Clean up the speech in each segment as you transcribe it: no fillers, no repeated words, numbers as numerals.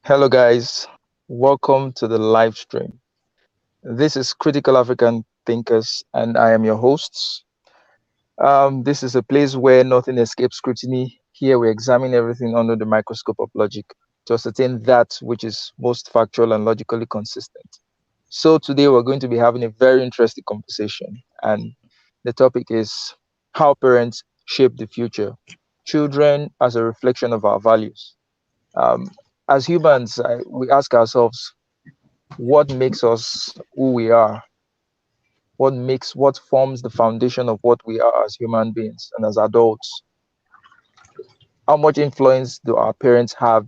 Hello, guys. Welcome to the live stream. This is Critical African Thinkers, and I am your host. This is a place where nothing escapes scrutiny. Here, we examine everything under the microscope of logic to ascertain that which is most factual and logically consistent. So, today we're going to be having a very interesting conversation, and the topic is how parents shape the future, children as a reflection of our values. Um, as humans, we ask ourselves, what makes us who we are, what forms the foundation of what we are as human beings and as adults. How much influence do our parents have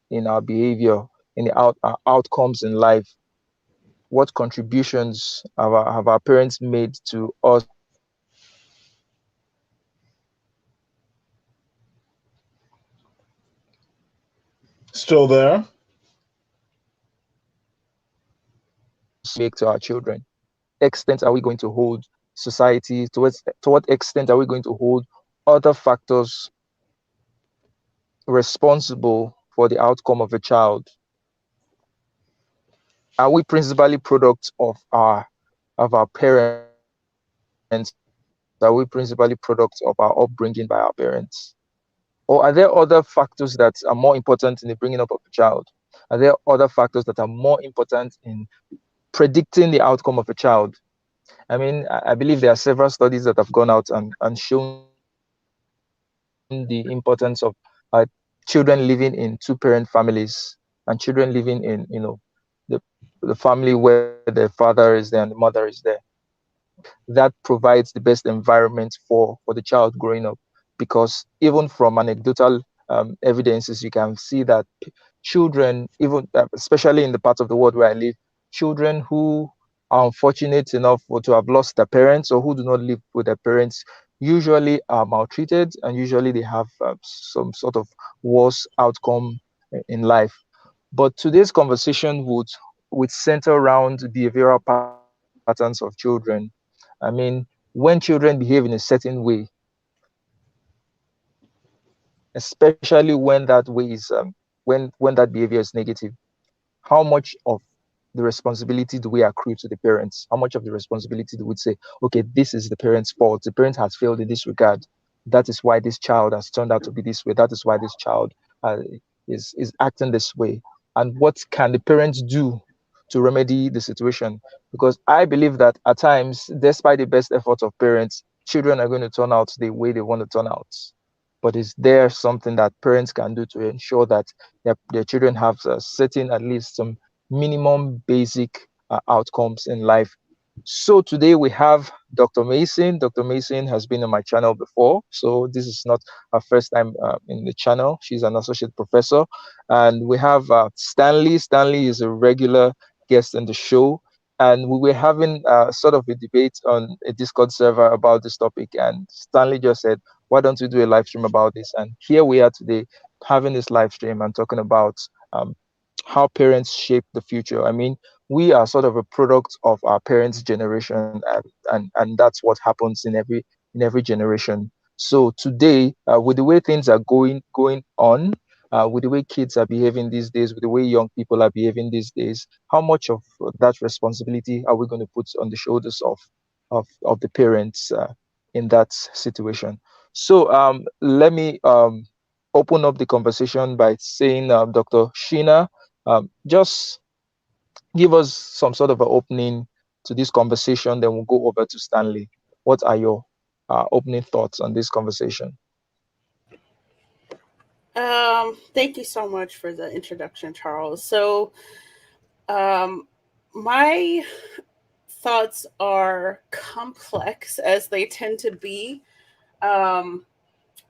in our behavior, in our outcomes in life? What contributions have our parents made to us Still there? make to our children? Extent are we going to hold society? To what extent are we going to hold other factors responsible for the outcome of a child? Are we principally products of our parents? Are we principally products of our upbringing by our parents? Or are there other factors that are more important in the bringing up of a child? Are there other factors that are more important in predicting the outcome of a child? I believe there are several studies that have gone out and shown the importance of children living in two-parent families and children living in, the family where the father is there and the mother is there. That provides the best environment for the child growing up, because even from anecdotal evidences, you can see that children, even especially in the part of the world where I live, children who are unfortunate enough to have lost their parents or who do not live with their parents usually are maltreated, and usually they have some sort of worse outcome in life. But today's conversation would center around behavioral patterns of children. I mean, when children behave in a certain way, especially when that way is when that behavior is negative, how much of the responsibility do we accrue to the parents? How much of the responsibility do we say, okay, this is the parents' fault. The parent has failed in this regard. That is why this child has turned out to be this way. That is why this child uh, is acting this way. And what can the parents do to remedy the situation? Because I believe that at times, despite the best efforts of parents, children are going to turn out the way they want to turn out. But is there something that parents can do to ensure that their children have a certain, at least some minimum basic outcomes in life? So today we have Dr. Mason. Dr. Mason has been on my channel before, so this is not her first time in the channel. She's an associate professor, and we have Stanley. Stanley is a regular guest in the show, and we were having sort of a debate on a Discord server about this topic. And Stanley just said, "Why don't we do a live stream about this?" And here we are today, having this live stream and talking about um, how parents shape the future. I mean, we are sort of a product of our parents' generation, and that's what happens in every generation. So today, with the way things are going on, with the way kids are behaving these days, with the way young people are behaving these days, how much of that responsibility are we going to put on the shoulders of the parents in that situation? So let me open up the conversation by saying, Dr. Sheena, just give us some sort of an opening to this conversation, then we'll go over to Stanley. What are your opening thoughts on this conversation? Thank you so much for the introduction, Charles. So, um, my thoughts are complex as they tend to be. Um,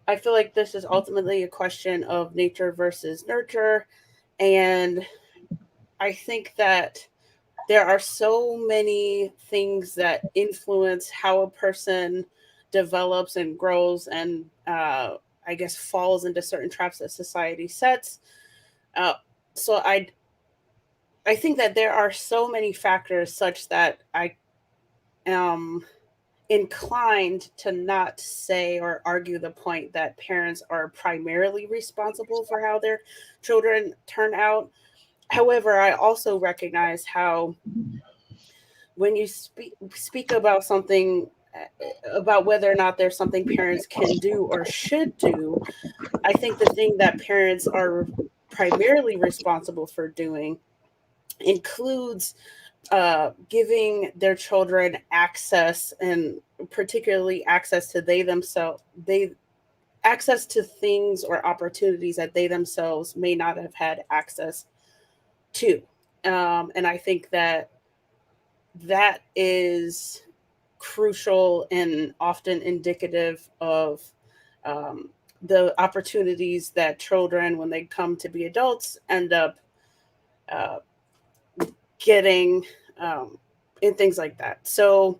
I feel like this is ultimately a question of nature versus nurture. And I think that there are so many things that influence how a person develops and grows and, I guess, falls into certain traps that society sets. Uh, so I think that there are so many factors such that I am inclined to not say or argue the point that parents are primarily responsible for how their children turn out. However, I also recognize how when you speak about something, about whether or not there's something parents can do or should do, I think the thing that parents are primarily responsible for doing includes giving their children access, and particularly access to they access to things or opportunities that they themselves may not have had access to. And I think that that is crucial and often indicative of the opportunities that children, when they come to be adults, end up uh, getting, and things like that. So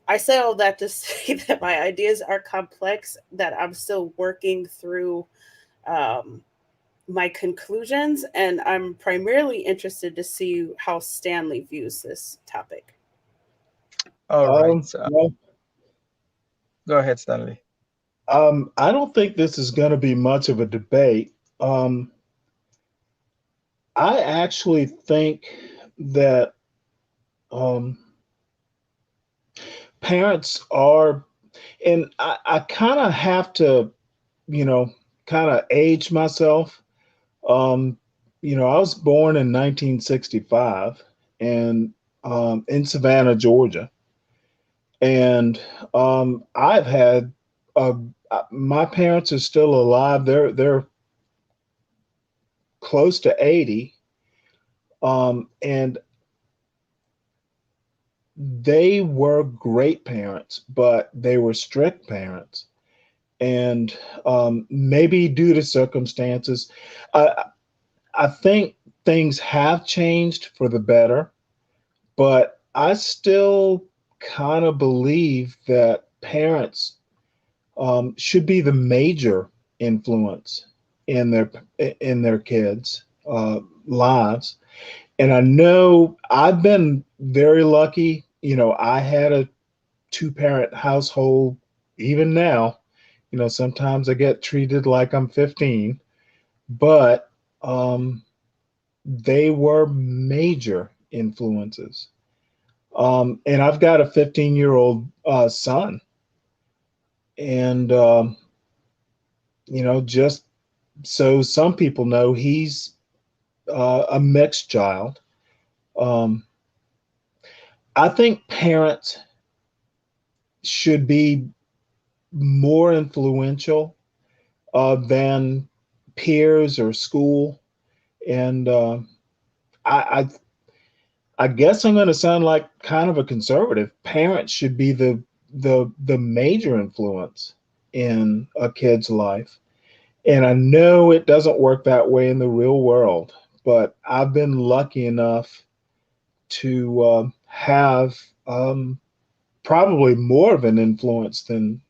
I say all that to say that my ideas are complex, that I'm still working through um, my conclusions, and I'm primarily interested to see how Stanley views this topic. All right. Well, Go ahead, Stanley. I don't think this is going to be much of a debate. I actually think that um, parents are, and I kind of have to, kind of age myself. Um, I was born in 1965 and in Savannah, Georgia. And I've had my parents are still alive. They're close to 80, and they were great parents, but they were strict parents. And maybe due to circumstances, I, I think things have changed for the better, but I still kind of believe that parents should be the major influence in their kids' lives. And I know I've been very lucky. I had a two-parent household. Even now, sometimes I get treated like I'm 15, but they were major influences. And I've got a 15-year-old son, and just so some people know, he's a mixed child. Um, I think parents should be more influential than peers or school, and I, I guess I'm going to sound like kind of a conservative. Parents should be the major influence in a kid's life. And I know it doesn't work that way in the real world, but I've been lucky enough to have probably more of an influence than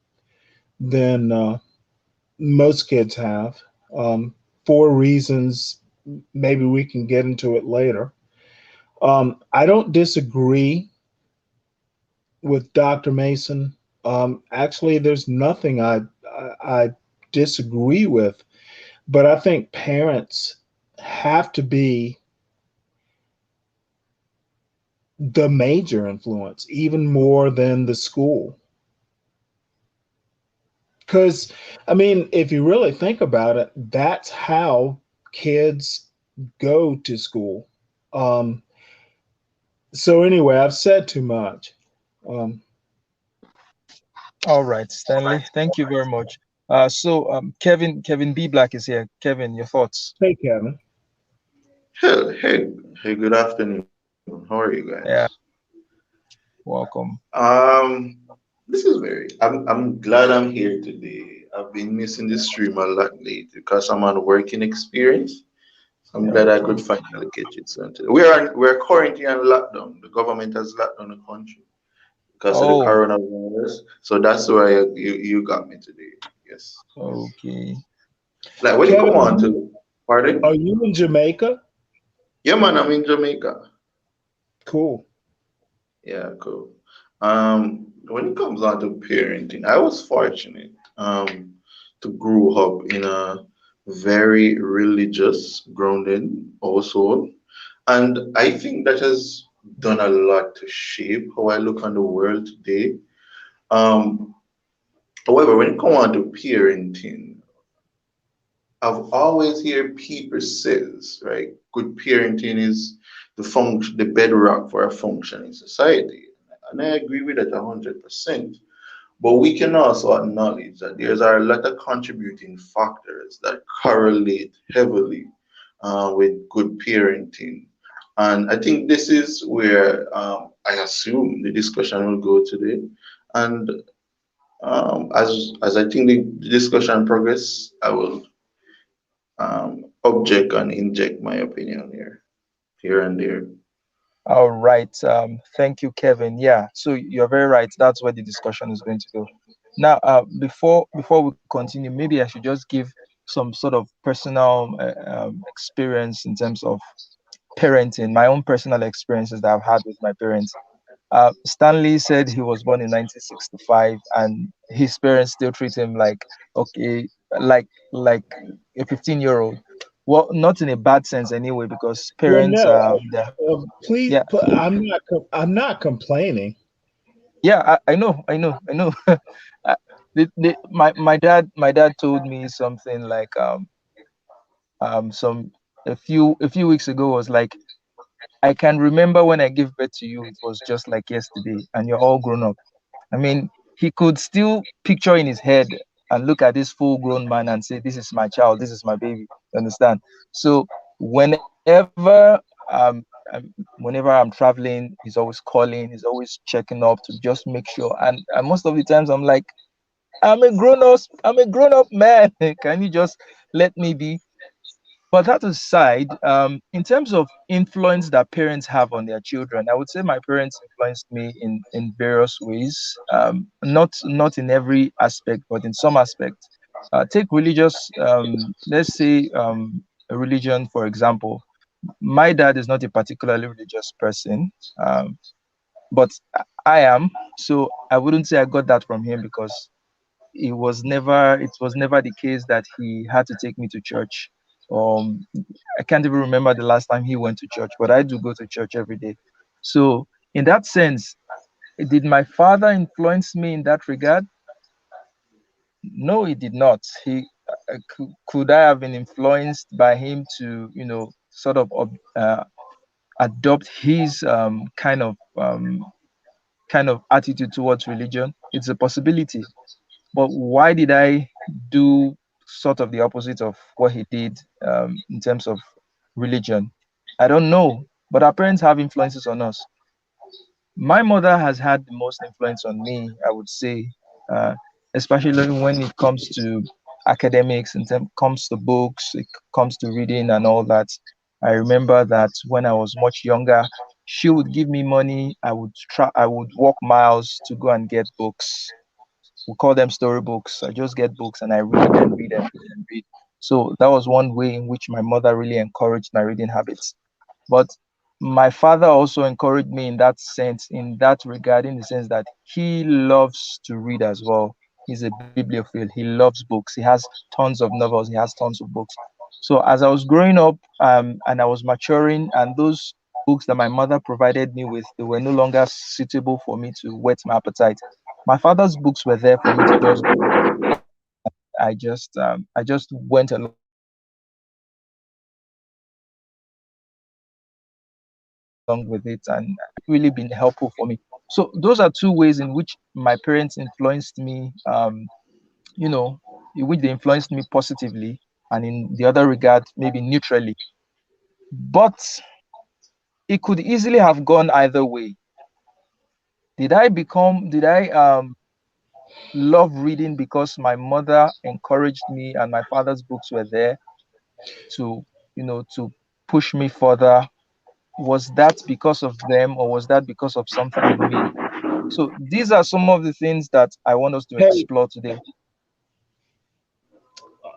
most kids have, for reasons maybe we can get into it later. I don't disagree with Dr. Mason. Actually, there's nothing I disagree with, but I think parents have to be the major influence, even more than the school. Because, I mean, if you really think about it, that's how kids go to school. Um, so, anyway, I've said too much. Um, All right, Stanley. Thank you very much. Kevin B. Black is here. Kevin, your thoughts? hey, Kevin. Hey, good afternoon. How are you guys? Yeah, welcome. This is I'm glad I'm here today. I've been missing this stream a lot lately because I'm on working experience. I'm glad I could finally catch it soon today. We're currently on lockdown. The government has locked down the country because of the Oh, coronavirus. So that's why you got me today. Yes. okay. Like when you Kevin, come on to, are pardon? you in Jamaica? Yeah, man, I'm in Jamaica. Cool. Yeah, cool. When it comes down to parenting, I was fortunate to grow up in a very religious, grounded also. And I think that has done a lot to shape how I look on the world today. Um, However, when it comes on to parenting, I've always heard people says, right, good parenting is the bedrock for a functioning society. And I agree with that 100%. But we can also acknowledge that there's a lot of contributing factors that correlate heavily with good parenting. And I think this is where I assume the discussion will go today. And as I think the discussion progress, I will object and inject my opinion here and there. All right. Thank you, Kevin. Yeah. So you're very right. That's where the discussion is going to go. Now, before we continue, maybe I should just give some sort of personal experience in terms of parenting, my own personal experiences that I've had with my parents. Stanley said he was born in 1965, and his parents still treat him like okay, like a 15-year-old. Well, not in a bad sense anyway, because Well, parents, no, please yeah, put. I'm not complaining. yeah, I know, I know. My dad told me something like some a few weeks ago was like, I can remember when I gave birth to you, it was just like yesterday, and you're all grown up. I mean, he could still picture in his head and look at this full grown man and say, this is my child, this is my baby. You understand? So whenever whenever I'm traveling, he's always calling, he's always checking up to just make sure. And most of the times I'm like, I'm a grown up man. Can you just let me be? But that aside, in terms of influence that parents have on their children, I would say my parents influenced me in various ways. Not in every aspect, but in some aspects. Take religious, let's say a religion, for example. My dad is not a particularly religious person, but I am. So I wouldn't say I got that from him because it was never the case that he had to take me to church. um I can't even remember the last time he went to church, but I do go to church every day. So in that sense, did my father influence me in that regard? No, he did not. Could I have been influenced by him to sort of adopt his kind of attitude towards religion? It's a possibility. But why did I do sort of the opposite of what he did in terms of religion? I don't know. But our parents have influences on us. My mother has had the most influence on me, I would say, uh, especially when it comes to academics, in terms comes to books, it comes to reading and all that. I remember that when I was much younger, she would give me money. I would walk miles to go and get books. We call them storybooks. I just get books and I read and read and read and read. So that was one way in which my mother really encouraged my reading habits. But my father also encouraged me in that sense, in that regard, in the sense that he loves to read as well. He's a bibliophile. He loves books. He has tons of novels. He has tons of books. So as I was growing up and I was maturing, and those books that my mother provided me with, they were no longer suitable for me to whet my appetite. My father's books were there for me to just I just went along with it, and really been helpful for me. So those are two ways in which my parents influenced me, you know, in which they influenced me positively, and in the other regard, maybe neutrally. But it could easily have gone either way. Did I love reading because my mother encouraged me and my father's books were there to, to push me further? Was that because of them, or was that because of something in me? So these are some of the things that I want us to Hey, explore today.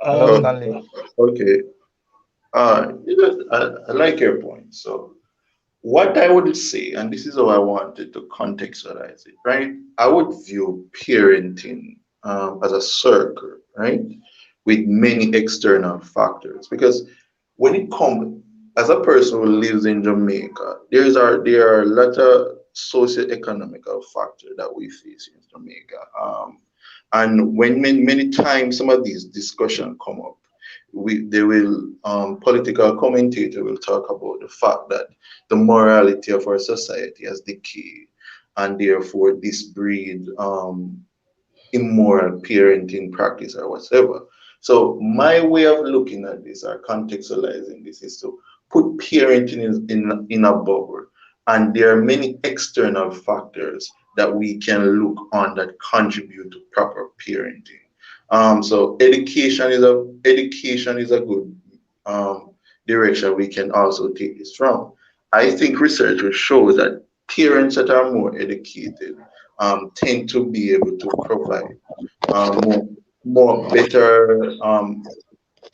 Hello, um, Stanley. Okay. I like your point. So, what I would say, and this is how I wanted to contextualize it, right? I would view parenting as a circle, right? with many external factors. Because when it comes, as a person who lives in Jamaica, there are a lot of socio-economical factors that we face in Jamaica. And when many times some of these discussions come up, they will political commentator will talk about the fact that the morality of our society has decayed, and therefore this breed immoral parenting practice or whatever. So my way of looking at this or contextualizing this is to put parenting in a bubble. And there are many external factors that we can look on that contribute to proper parenting. So education is a good direction we can also take this from. I think research will show that parents that are more educated tend to be able to provide more better.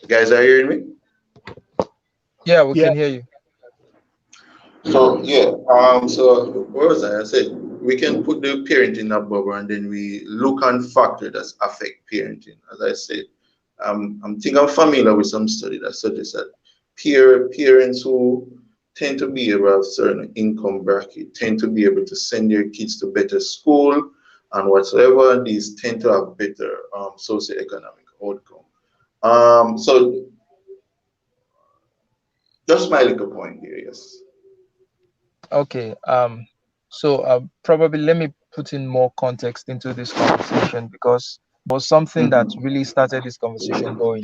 Guys, are you hearing me? Yeah, we Yeah. can hear you. So yeah, so what was I said? We can put the parent in a bubble, and then we look on factors that affect parenting. As I said, I'm familiar with some study that suggests that parents who tend to be able to have certain income bracket tend to be able to send their kids to better school and whatsoever. And these tend to have better socioeconomic outcome. So just my little point here, yes. Okay. So probably let me put in more context into this conversation because it was something that Mhm. really started this conversation going.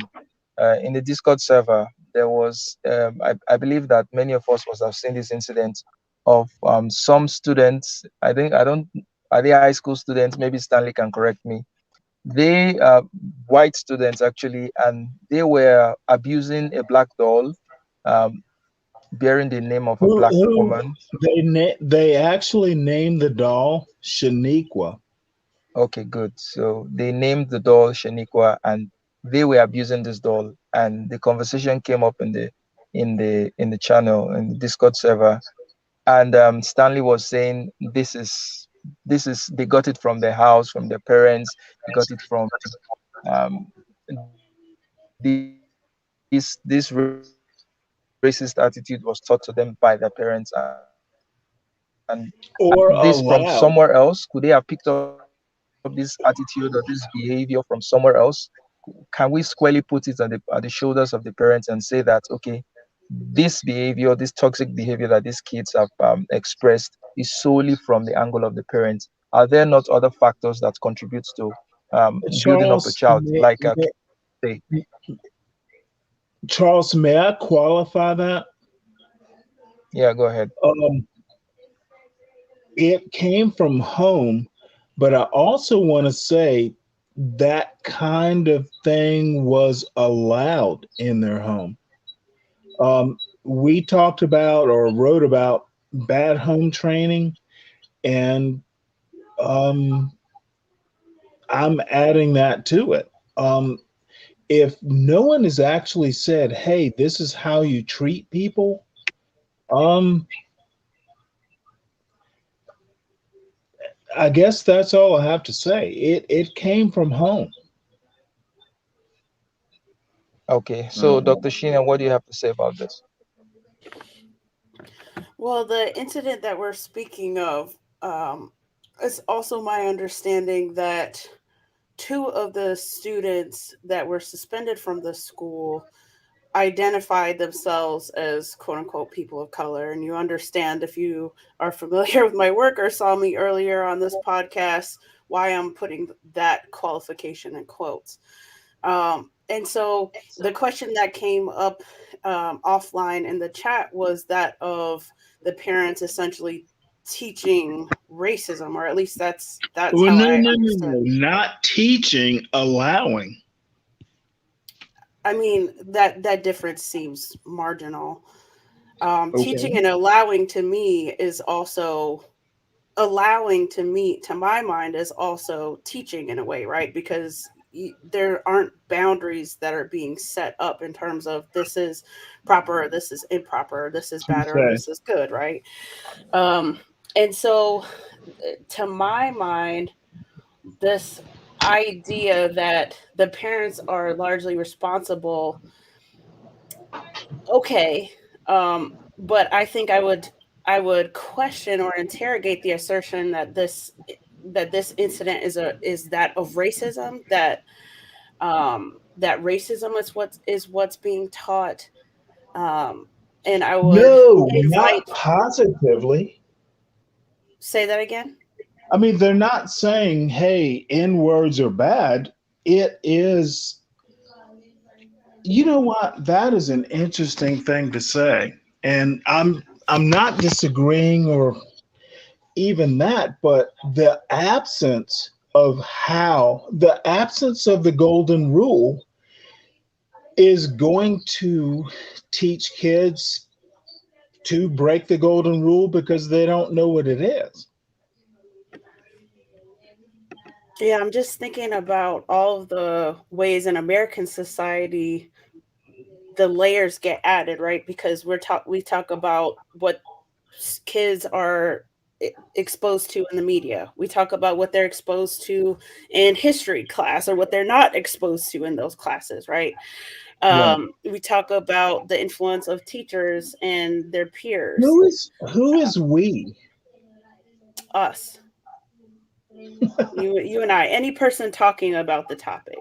In the Discord server, there was, I believe that many of us must have seen this incident of some students. I think, I don't, are they high school students? Maybe Stanley can correct me. They white students actually, and they were abusing a black doll, um, bearing the name of a black Who woman. they actually named the doll Shaniqua. Okay, good. So they named the doll Shaniqua, and they were abusing this doll. And the conversation came up in the channel in the Discord server, and Stanley was saying this is they got it from their house, from their parents. They got it from um, this racist attitude was taught to them by their parents, and this from Or somewhere else. Could allowed. they have picked up this attitude or this behavior from somewhere else? Can we squarely put it at the shoulders of the parents and say that okay, this behavior, this toxic behavior that these kids have expressed is solely from the angle of the parents? Are there not other factors that contributes to building up a Charles, child, like say, Charles, may I qualify that? yeah, go ahead. Um, it came from home, but I also want to say that kind of thing was allowed in their home. We talked about or wrote about bad home training, and um, I'm adding that to it. If no one has actually said, "Hey, this is how you treat people," um, I guess that's all I have to say. It came from home. Okay, so Dr. Mhm. Sheena, what do you have to say about this? Well, the incident that we're speaking of, it's also my understanding that two of the students that were suspended from the school identified themselves as quote unquote people of color. And you understand, if you are familiar with my work or saw me earlier on this podcast, why I'm putting that qualification in quotes. And so the question that came up offline in the chat was that of the parents essentially teaching racism, or at least that's Well, how no, I no, no, understood. no. Not teaching, allowing. I mean, that difference seems marginal. Teaching Okay. and allowing to me is also allowing to me, to my mind, is also teaching in a way, right? Because there aren't boundaries that are being set up in terms of this is proper, or this is improper, or this is bad, or Touche. this is good, right? Um, and so, to my mind, this idea that the parents are largely responsible, okay, but I think I would question or interrogate the assertion that this incident is that of racism, that racism is what's being taught, um, and I would No, not invite. positively. Say that again. I mean, they're not saying, hey, N words are bad. It is, you know what? That is an interesting thing to say. And I'm not disagreeing or even that, but the absence of the golden rule is going to teach kids to break the golden rule because they don't know what it is. Yeah, I'm just thinking about all of the ways in American society the layers get added, right? Because we talk about what kids are exposed to in the media. We talk about what they're exposed to in history class or what they're not exposed to in those classes, right? Right. We talk about the influence of teachers and their peers, Who is we? us, you and I, any person talking about the topic.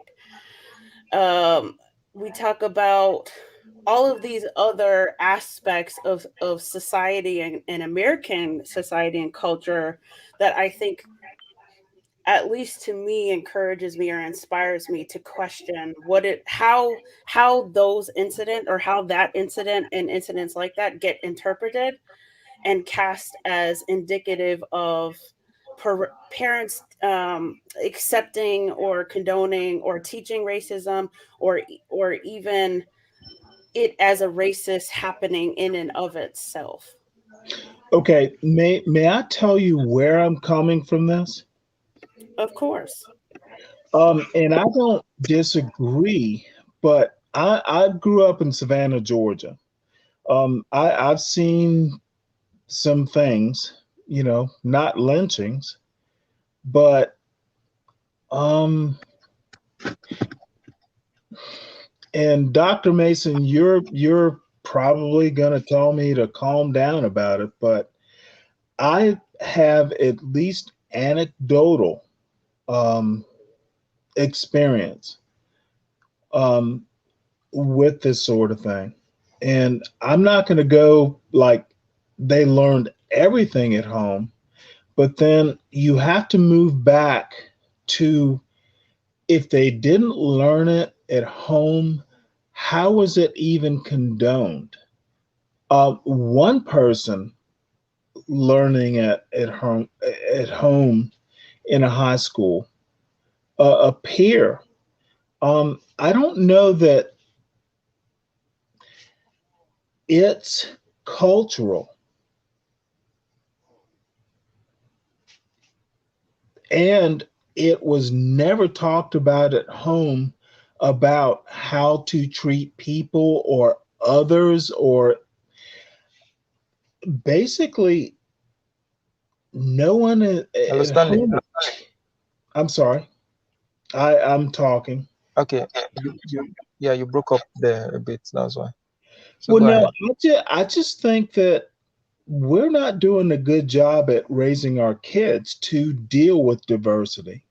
Um, we talk about all of these other aspects of society and American society and culture that I think, at least to me, encourages me or inspires me to question how those incident or how that incident and incidents like that get interpreted and cast as indicative of parents accepting or condoning or teaching racism, or even it as a racist happening in and of itself. Okay, may I tell you where I'm coming from this? Of course. And I don't disagree, but I grew up in Savannah, Georgia. I've seen some things, not lynchings, but and Dr. Mason, you're probably gonna tell me to calm down about it, but I have at least anecdotal um, experience um, with this sort of thing. And I'm not going to go like they learned everything at home, but then you have to move back to if they didn't learn it at home, how was it even condoned? One person learning at home in a high school, a peer. I don't know that it's cultural, and it was never talked about at home about how to treat people or others, or basically no one Hello, at Stanley. home. I'm sorry, I'm talking. Okay, yeah, you broke up there a bit. That's why. So Well, go no, ahead. I just think that we're not doing a good job at raising our kids to deal with diversity.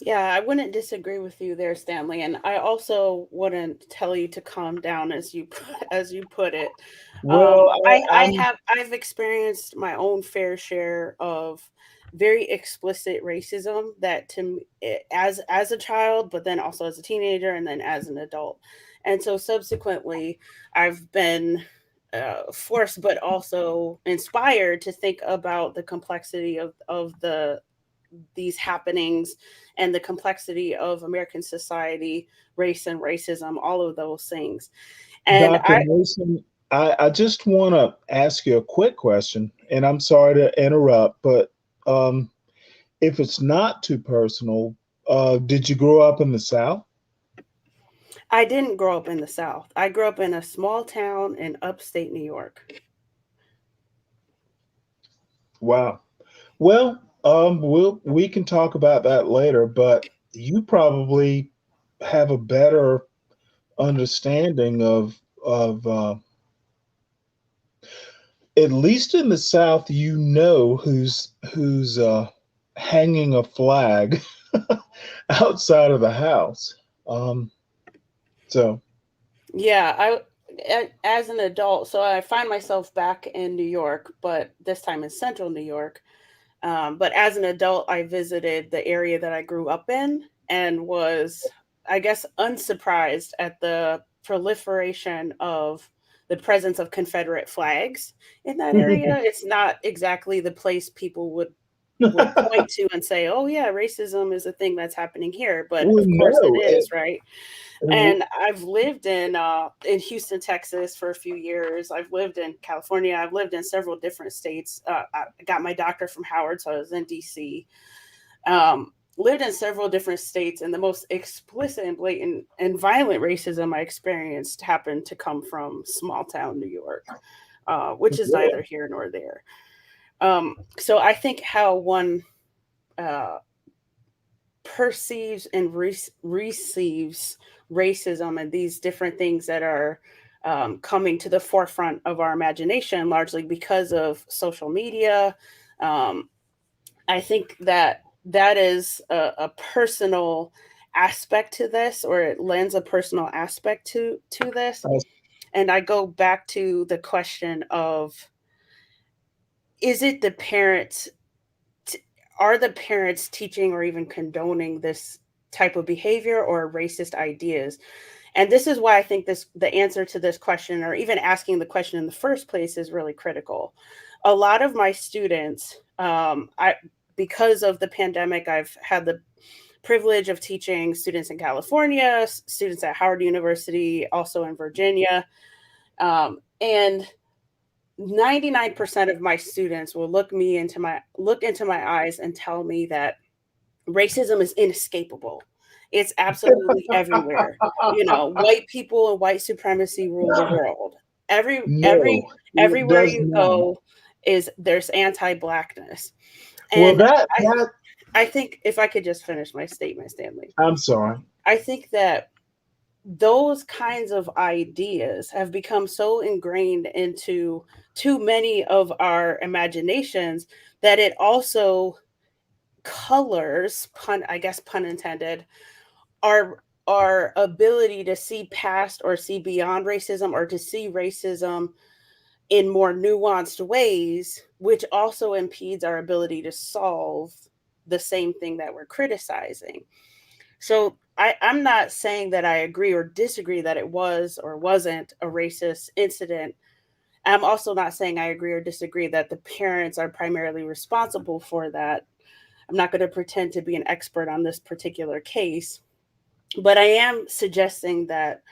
Yeah, I wouldn't disagree with you there, Stanley, and I also wouldn't tell you to calm down, as you as you put it. Well, I've experienced my own fair share of very explicit racism that as a child, but then also as a teenager, and then as an adult, and so subsequently, I've been forced, but also inspired to think about the complexity of these happenings and the complexity of American society, race and racism, all of those things. And Dr. Mason, I just want to ask you a quick question, and I'm sorry to interrupt, but um, if it's not too personal, did you grow up in the South? I didn't grow up in the South. I grew up in a small town in upstate New York. Wow. Well, We can talk about that later, but you probably have a better understanding of at least in the South, you know who's hanging a flag outside of the house. Um, so Yeah, as an adult, so I find myself back in New York, but this time in central New York. But as an adult, I visited the area that I grew up in and was, I guess, unsurprised at the proliferation of the presence of Confederate flags in that area. It's not exactly the place people would point to and say, "Oh yeah, racism is a thing that's happening here." But well, of course, it no, is, right? it, And I've lived in Houston, Texas for a few years. I've lived in California. I've lived in several different states. I got my doctor from Howard, so I was in DC. Lived in several different states, and the most explicit and blatant and violent racism I experienced happened to come from small town New York, which is yeah. neither here nor there. So I think how one uh, perceives and receives racism and these different things that are coming to the forefront of our imagination, largely because of social media. Um, I think that that is a personal aspect to this, or it lends a personal aspect to this. And I go back to the question of, is it the parents, are the parents teaching or even condoning this type of behavior or racist ideas? And this is why I think the answer to this question, or even asking the question in the first place, is really critical. A lot of my students, because of the pandemic, I've had the privilege of teaching students in California, students at Howard University, also in Virginia, and 99% of my students will look into my eyes and tell me that racism is inescapable. It's absolutely everywhere. You know, white people and white supremacy rule the world. No, it Everywhere does you not. go there's Well, anti-blackness. And I that I think, if I could just finish my statement, Stanley, I'm sorry. I think that those kinds of ideas have become so ingrained into too many of our imaginations that it also colors, I guess pun intended, our ability to see past or see beyond racism, or to see racism in more nuanced ways, which also impedes our ability to solve the same thing that we're criticizing. So I'm not saying that I agree or disagree that it was or wasn't a racist incident. I'm also not saying I agree or disagree that the parents are primarily responsible for that. I'm not going to pretend to be an expert on this particular case, but I am suggesting that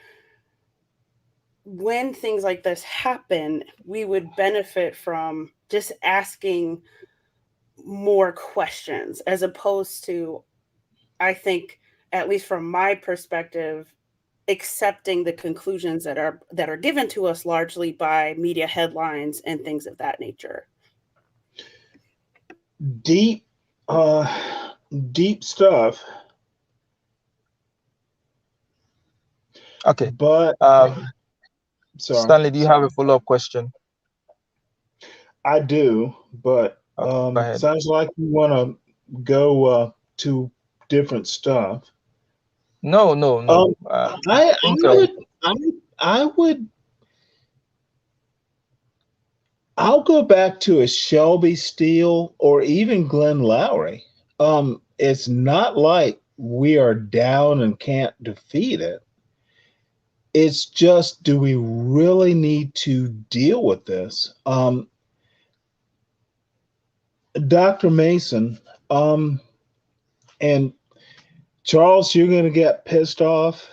when things like this happen, we would benefit from just asking more questions, as opposed to, I think, at least from my perspective, accepting the conclusions that are given to us largely by media headlines and things of that nature. Deep, deep stuff. Okay. But sorry, Stanley, do you have a follow-up question? I do. But Go ahead. sounds like you want to go to different stuff. No. I think would I would I'll go back to a Shelby Steele or even Glenn Lowry. It's not like we are down and can't defeat it. It's just, do we really need to deal with this? Dr. Mason, and Charles, you're going to get pissed off.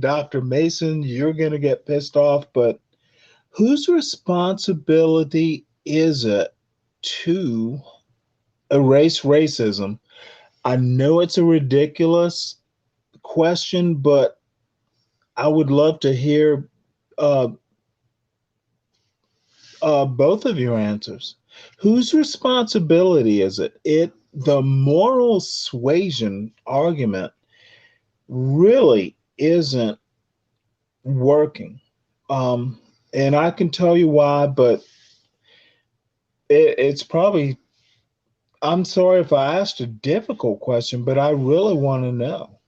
Dr. Mason, you're going to get pissed off, but whose responsibility is it to erase racism? I know it's a ridiculous question, but I would love to hear uh, both of your answers. Whose responsibility is it? the moral suasion argument really isn't working. And I can tell you why, but it's probably, I'm sorry if I asked a difficult question, but I really want to know.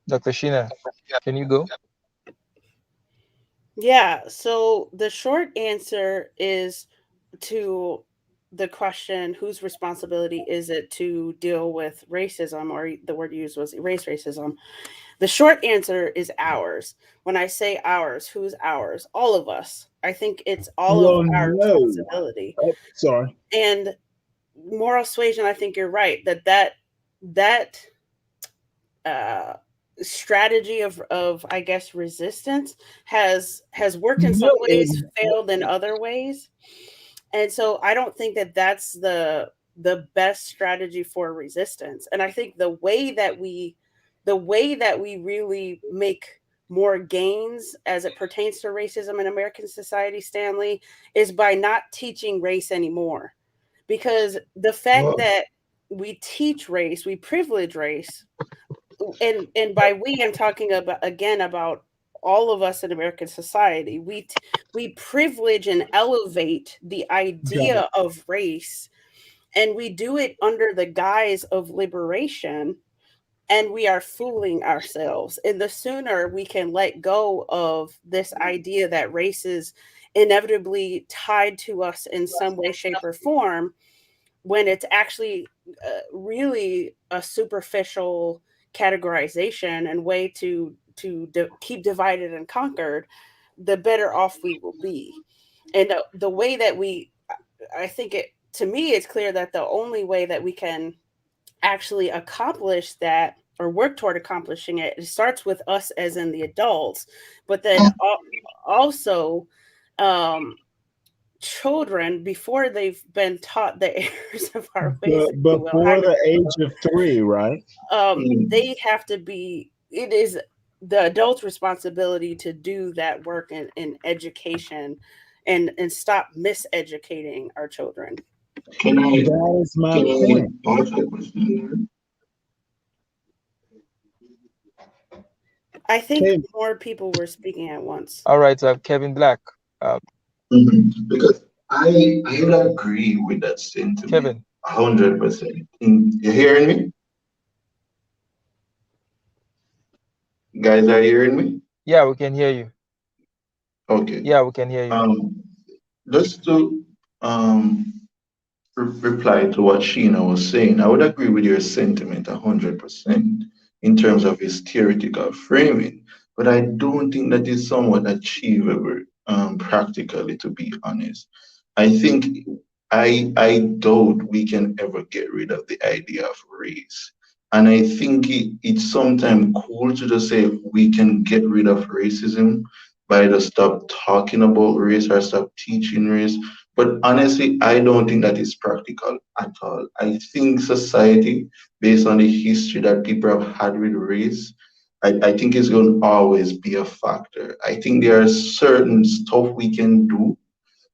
Dr. Sheena, can you go? Yeah, so the short answer is to the question, whose responsibility is it to deal with racism, or the word used was erase racism. The short answer is ours. When I say ours, who's ours? All of us. I think it's all of Well, our no. responsibility. Oh, sorry. And moral suasion, I think you're right that uh, strategy of I guess resistance has worked in some No, ways, failed in other ways, and so I don't think that that's the best strategy for resistance. And I think the way that we really make more gains as it pertains to racism in American society, Stanley, is by not teaching race anymore. Because the fact well, that we teach race, we privilege race, and by we, I'm talking about, again, about all of us in American society. We privilege and elevate the got it. idea of race, and we do it under the guise of liberation, and we are fooling ourselves. And the sooner we can let go of this idea that race is inevitably tied to us in some way, shape, or form, when it's actually really a superficial categorization and way to keep divided and conquered, the better off we will be. And the way that I think it, to me, it's clear that the only way that we can actually accomplish that or work toward accomplishing it, it starts with us as in the adults, but then also um, children, before they've been taught the errors of our ways, if But you will, before the age of 3, right? they have to be. It is the adult's responsibility to do that work in education, and stop miseducating our children. Can I That is my can point. I ask a question? I think Okay, more people were speaking at once. All right, Kevin Black. Because I would agree with that sentiment Kevin, 100%. You hearing me? Guys are hearing me? yeah, we can hear you. Okay. Yeah, we can hear you. Just to um reply to what Sheena was saying, I would agree with your sentiment 100% in terms of his theoretical framing, but I don't think that is somewhat achievable practically, to be honest. I think I doubt we can ever get rid of the idea of race. And I think it's sometimes cool to just say we can get rid of racism by just stop talking about race or stop teaching race. But honestly, I don't think that is practical at all. I think society, based on the history that people have had with race, I think it's going to always be a factor. I think there are certain stuff we can do,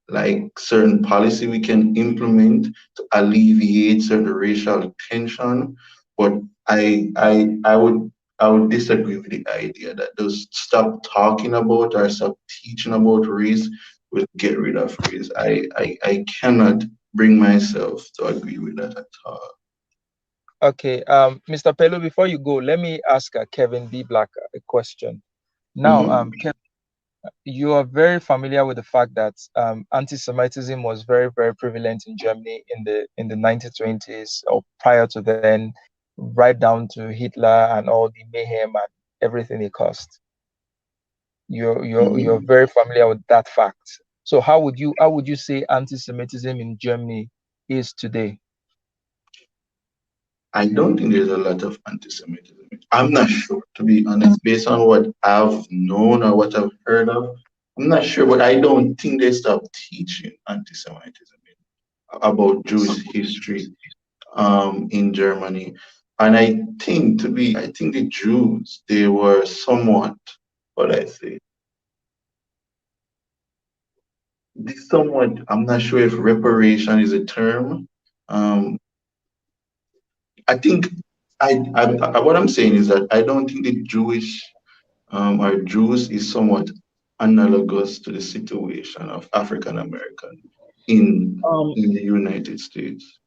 like certain policy we can implement to alleviate certain racial tension. But I would disagree with the idea that just stop talking about or stop teaching about race will get rid of race. I cannot bring myself to agree with that at all. Okay, Mr. Pelo, before you go, let me ask Kevin B. Black a question. Now, Mhm. Kevin, you are very familiar with the fact that anti-Semitism was very, very prevalent in Germany in the 1920s, or prior to then, right down to Hitler and all the mayhem and everything it caused. You're Mhm. very familiar with that fact. So how would you say anti-Semitism in Germany is today? I don't think there's a lot of anti-Semitism. I'm not sure, to be honest, based on what I've known or what I've heard of. I'm not sure, but I don't think they stopped teaching anti-Semitism about Jewish history in Germany. And I think the Jews, they were somewhat, what I say, somewhat, I'm not sure if reparation is a term, Um, I think what I'm saying is that I don't think the Jewish or Jews is somewhat analogous to the situation of African American in Um, in the United States.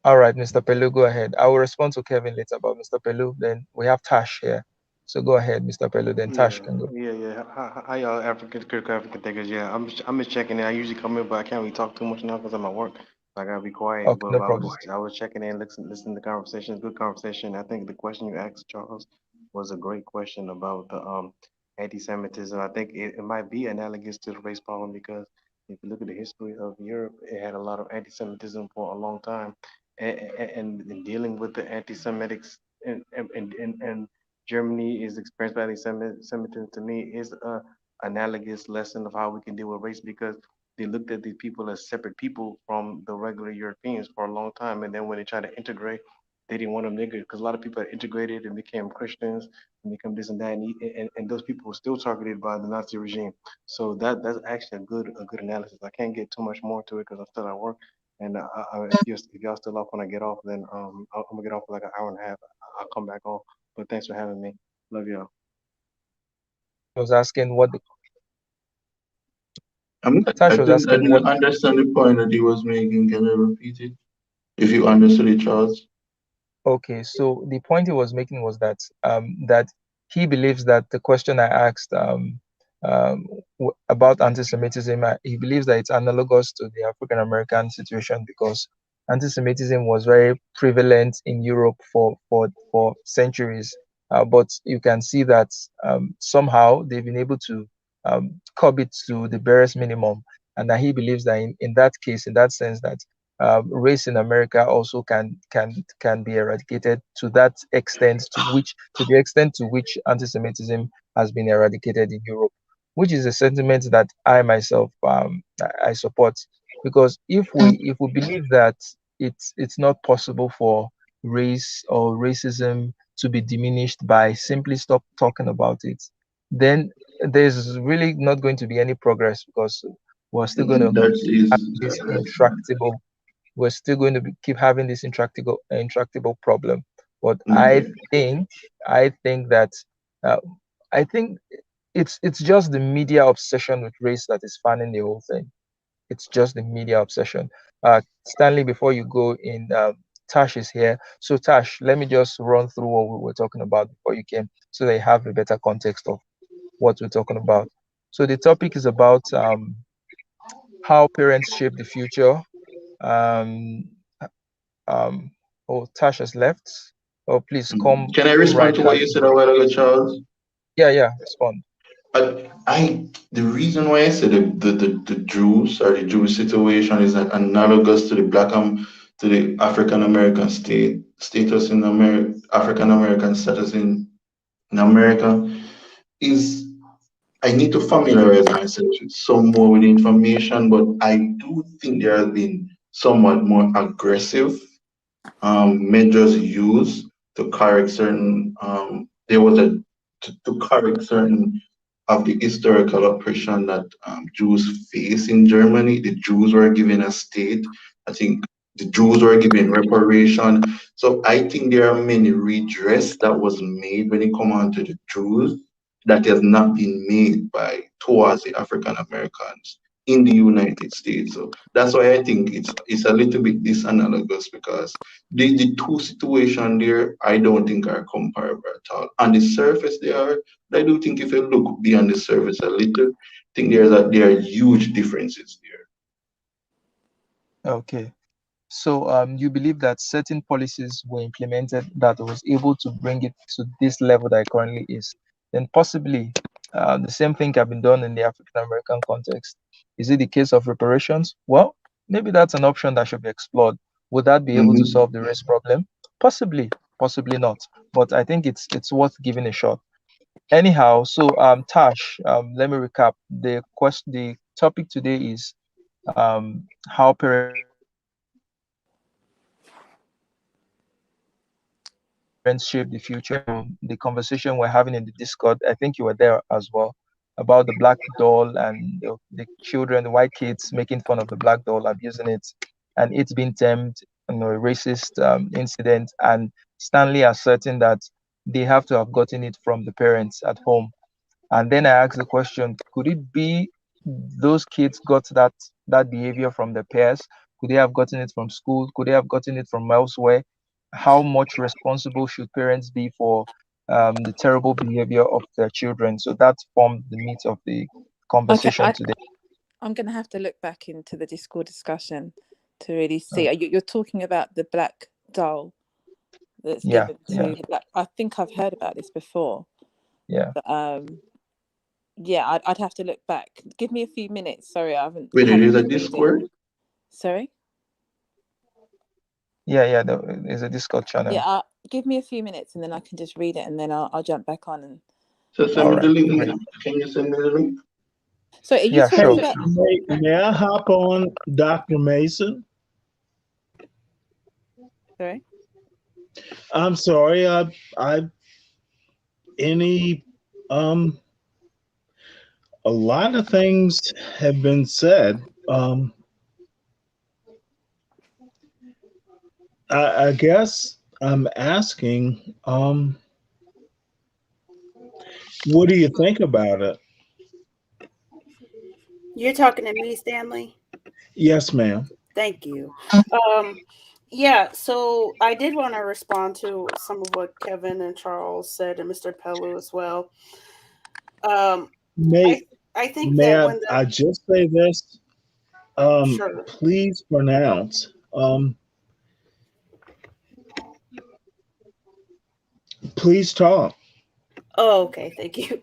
All right, Mr. Pelu, go ahead. I will respond to Kevin later about Mr. Pelu. Then we have Tash here. So go ahead, Mr. Pelu. Then Yeah, Tash can go. yeah. Hi, y'all, African, critical African thinkers. Yeah, I'm just checking in. I usually come in, but I can't really talk too much now because I'm at work. So I gotta be quiet. Okay, But no I problem. was checking in, listening to the conversations. Good conversation. I think the question you asked, Charles, was a great question about the anti-Semitism. I think it might be analogous to the race problem because if you look at the history of Europe, it had a lot of anti-Semitism for a long time, and dealing with the anti-Semitics and Germany is experienced by anti-Semitism to me is a analogous lesson of how we can deal with race because they looked at these people as separate people from the regular Europeans for a long time, and then when they tried to integrate, they didn't want them nigger because a lot of people had integrated and became Christians and become this and that, and those people were still targeted by the Nazi regime. So that's actually a good analysis. I can't get too much more to it because I'm still at work. And if y'all still off when I get off, then I'm gonna get off for like an hour and a half. I'll come back on. But thanks for having me. Love y'all. I was asking what the I Tash was didn't I asking what. didn't understand the point that he was making. Can you repeat it? If you understood it, Charles. Okay, so the point he was making was that he believes that the question I asked about anti-Semitism, he believes that it's analogous to the African American situation because anti-Semitism was very prevalent in Europe for centuries, but you can see that somehow they've been able to curb it to the barest minimum, and that he believes that in that case, in that sense, that race in America also can be eradicated to that extent to the extent to which anti-Semitism has been eradicated in Europe, which is a sentiment that I myself I support because if we believe that it's not possible for race or racism to be diminished by simply stop talking about it, then there's really not going to be any progress because we're still going to That have is this intractable we're still going to keep having this intractable problem. But I okay. think I think that uh, I think it's just the media obsession with race that is fanning the whole thing. It's just the media obsession. Stanley, before you go in, Tash is here. So Tash, let me just run through what we were talking about before you came, so they have a better context of what we're talking about. So the topic is about how parents shape the future. Um, Um, oh, Tash has left. Oh, please Can I come respond right to what back. you said a while ago, Charles? Yeah, respond. The reason why I said the Jews or the Jewish situation is analogous to the to the African American status in America, African American status in America is I need to familiarize myself with some more with the information, but I do think there has been somewhat more aggressive measures used to correct certain there was a to correct certain of the historical oppression that Jews face in Germany. The Jews were given a state. I think the Jews were given reparation. So I think there are many redress that was made when it come on to the Jews that has not been made by towards the African Americans in the United States. So that's why I think it's a little bit disanalogous because the two situation there I don't think are comparable at all. On the surface they are, but I do think if you look beyond the surface a little, I think there are huge differences there. Okay. So you believe that certain policies were implemented that was able to bring it to this level that it currently is. Then possibly the same thing can be done in the African American context. Is it the case of reparations? Well, maybe that's an option that should be explored. Would that be able to Mhm. solve the race problem? Possibly, possibly not. But I think it's worth giving a shot. Anyhow, so Tash, let me recap. The topic today is how parents shape the future. The conversation we're having in the Discord, I think you were there as well. about the black doll and the children, the white kids making fun of the black doll, abusing it, and it's been termed, a racist incident, and Stanley asserting that they have to have gotten it from the parents at home. And then I asked the question, could it be those kids got that behavior from their peers? Could they have gotten it from school? Could they have gotten it from elsewhere? How much responsible should parents be for the terrible behavior of their children? So that formed the meat of the conversation today. I'm going to have to look back into the Discord discussion to really see. You're talking about the black doll that's given to the black. I think I've heard about this before. Yeah. But, yeah, I'd have to look back. Give me a few minutes. Sorry, I haven't. Wait, there is a Discord? Sorry? Yeah, there's a Discord channel. Yeah, give me a few minutes and then I can just read it and then I'll jump back on. And so send me the link. Can you send me the link? So are you talking about... May I hop on, Dr. Mason? Sorry? I'm sorry. A lot of things have been said. I guess I'm asking, what do you think about it? You're talking to me, Stanley? Yes, ma'am. Thank you. Yeah, so I did want to respond to some of what Kevin and Charles said, and Mr. Pellu as well. I think that I just say this? Sure. Please pronounce. Please talk. Oh, okay. Thank you.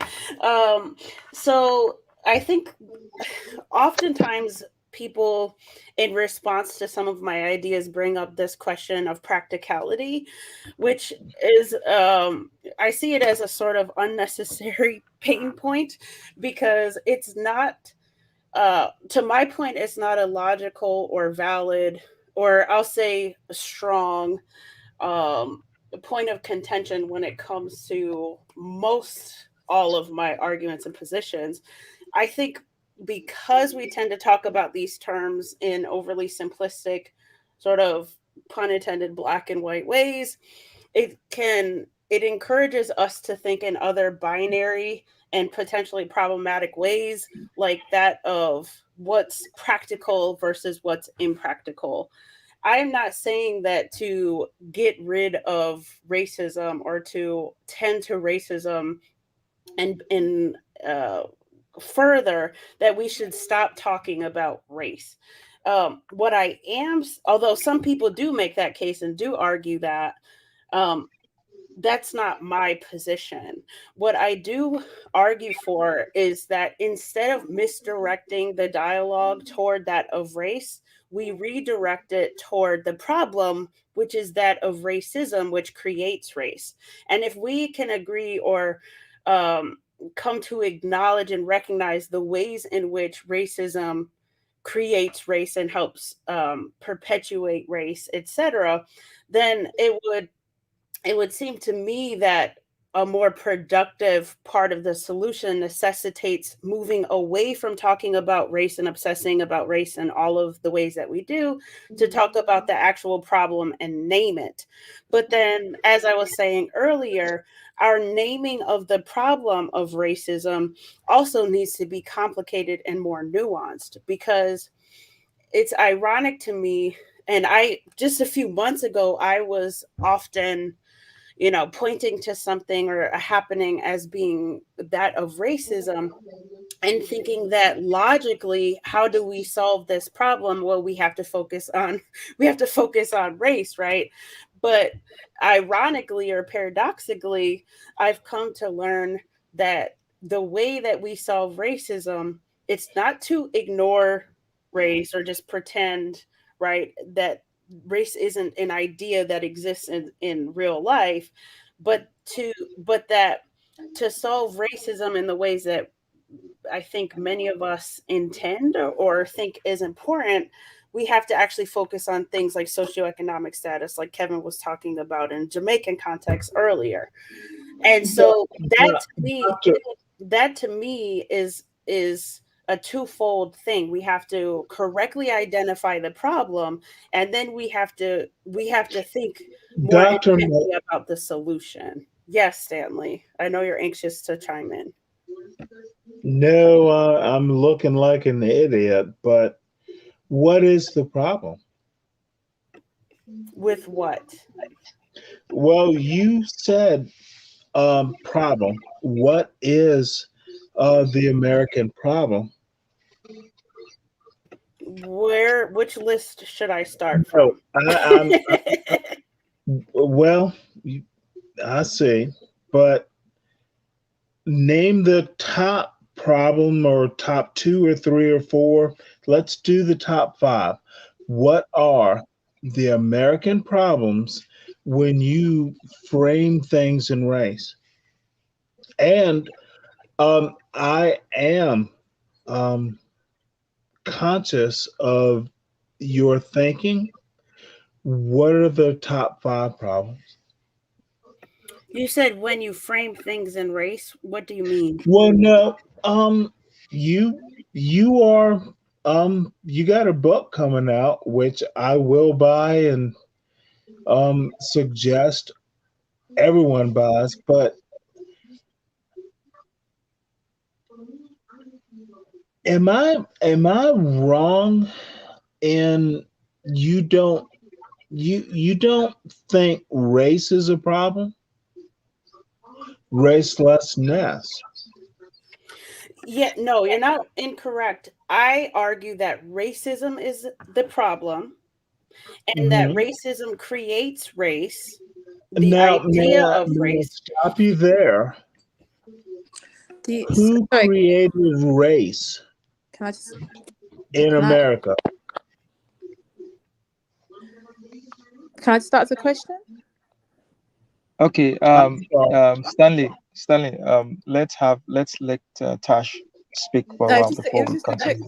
So I think oftentimes people, in response to some of my ideas, bring up this question of practicality, which is, I see it as a sort of unnecessary pain point, because it's not, to my point, it's not a logical or valid, or I'll say strong, point of contention when it comes to all of my arguments and positions. I think because we tend to talk about these terms in overly simplistic, sort of pun intended, black and white ways, it encourages us to think in other binary and potentially problematic ways, like that of what's practical versus what's impractical. I am not saying that to get rid of racism or to tend to racism and further that we should stop talking about race. What I am, although some people do make that case and do argue that, that's not my position. What I do argue for is that instead of misdirecting the dialogue toward that of race, we redirect it toward the problem, which is that of racism, which creates race. And if we can agree or come to acknowledge and recognize the ways in which racism creates race and helps perpetuate race, etc., then it would seem to me that a more productive part of the solution necessitates moving away from talking about race and obsessing about race in all of the ways that we do, to talk about the actual problem and name it. But then, as I was saying earlier, our naming of the problem of racism also needs to be complicated and more nuanced, because it's ironic to me, and just a few months ago, I was often pointing to something or a happening as being that of racism and thinking that logically, how do we solve this problem? Well, we have to focus on race, right? But ironically or paradoxically, I've come to learn that the way that we solve racism, it's not to ignore race or just pretend, right, that race isn't an idea that exists in real life, but that to solve racism in the ways that I think many of us intend or think is important, we have to actually focus on things like socioeconomic status, like Kevin was talking about in Jamaican context earlier. And so that to me, that to me is a twofold thing. We have to correctly identify the problem, and then we have to think more Dr. intently about the solution. Yes, Stanley, I know you're anxious to chime in. No, I'm looking like an idiot, but what is the problem? With what? Well, you said problem. What is the American problem? Which list should I start from? Well, I see, but name the top problem, or top 2 or 3 or 4. Let's do the top 5. What are the American problems when you frame things in race? And I am conscious of your thinking. What are the top 5 problems? You said when you frame things in race. What do you mean? Well, no, you are you got a book coming out, which I will buy and suggest everyone buys, but am I wrong in you don't think race is a problem? Racelessness. Yeah, no, you're not incorrect. I argue that racism is the problem, and that racism creates race. The idea of race. Stop you there. Who created race in America? Can I start the question? Okay, Stanley, let's let Tash speak for a while before we continue.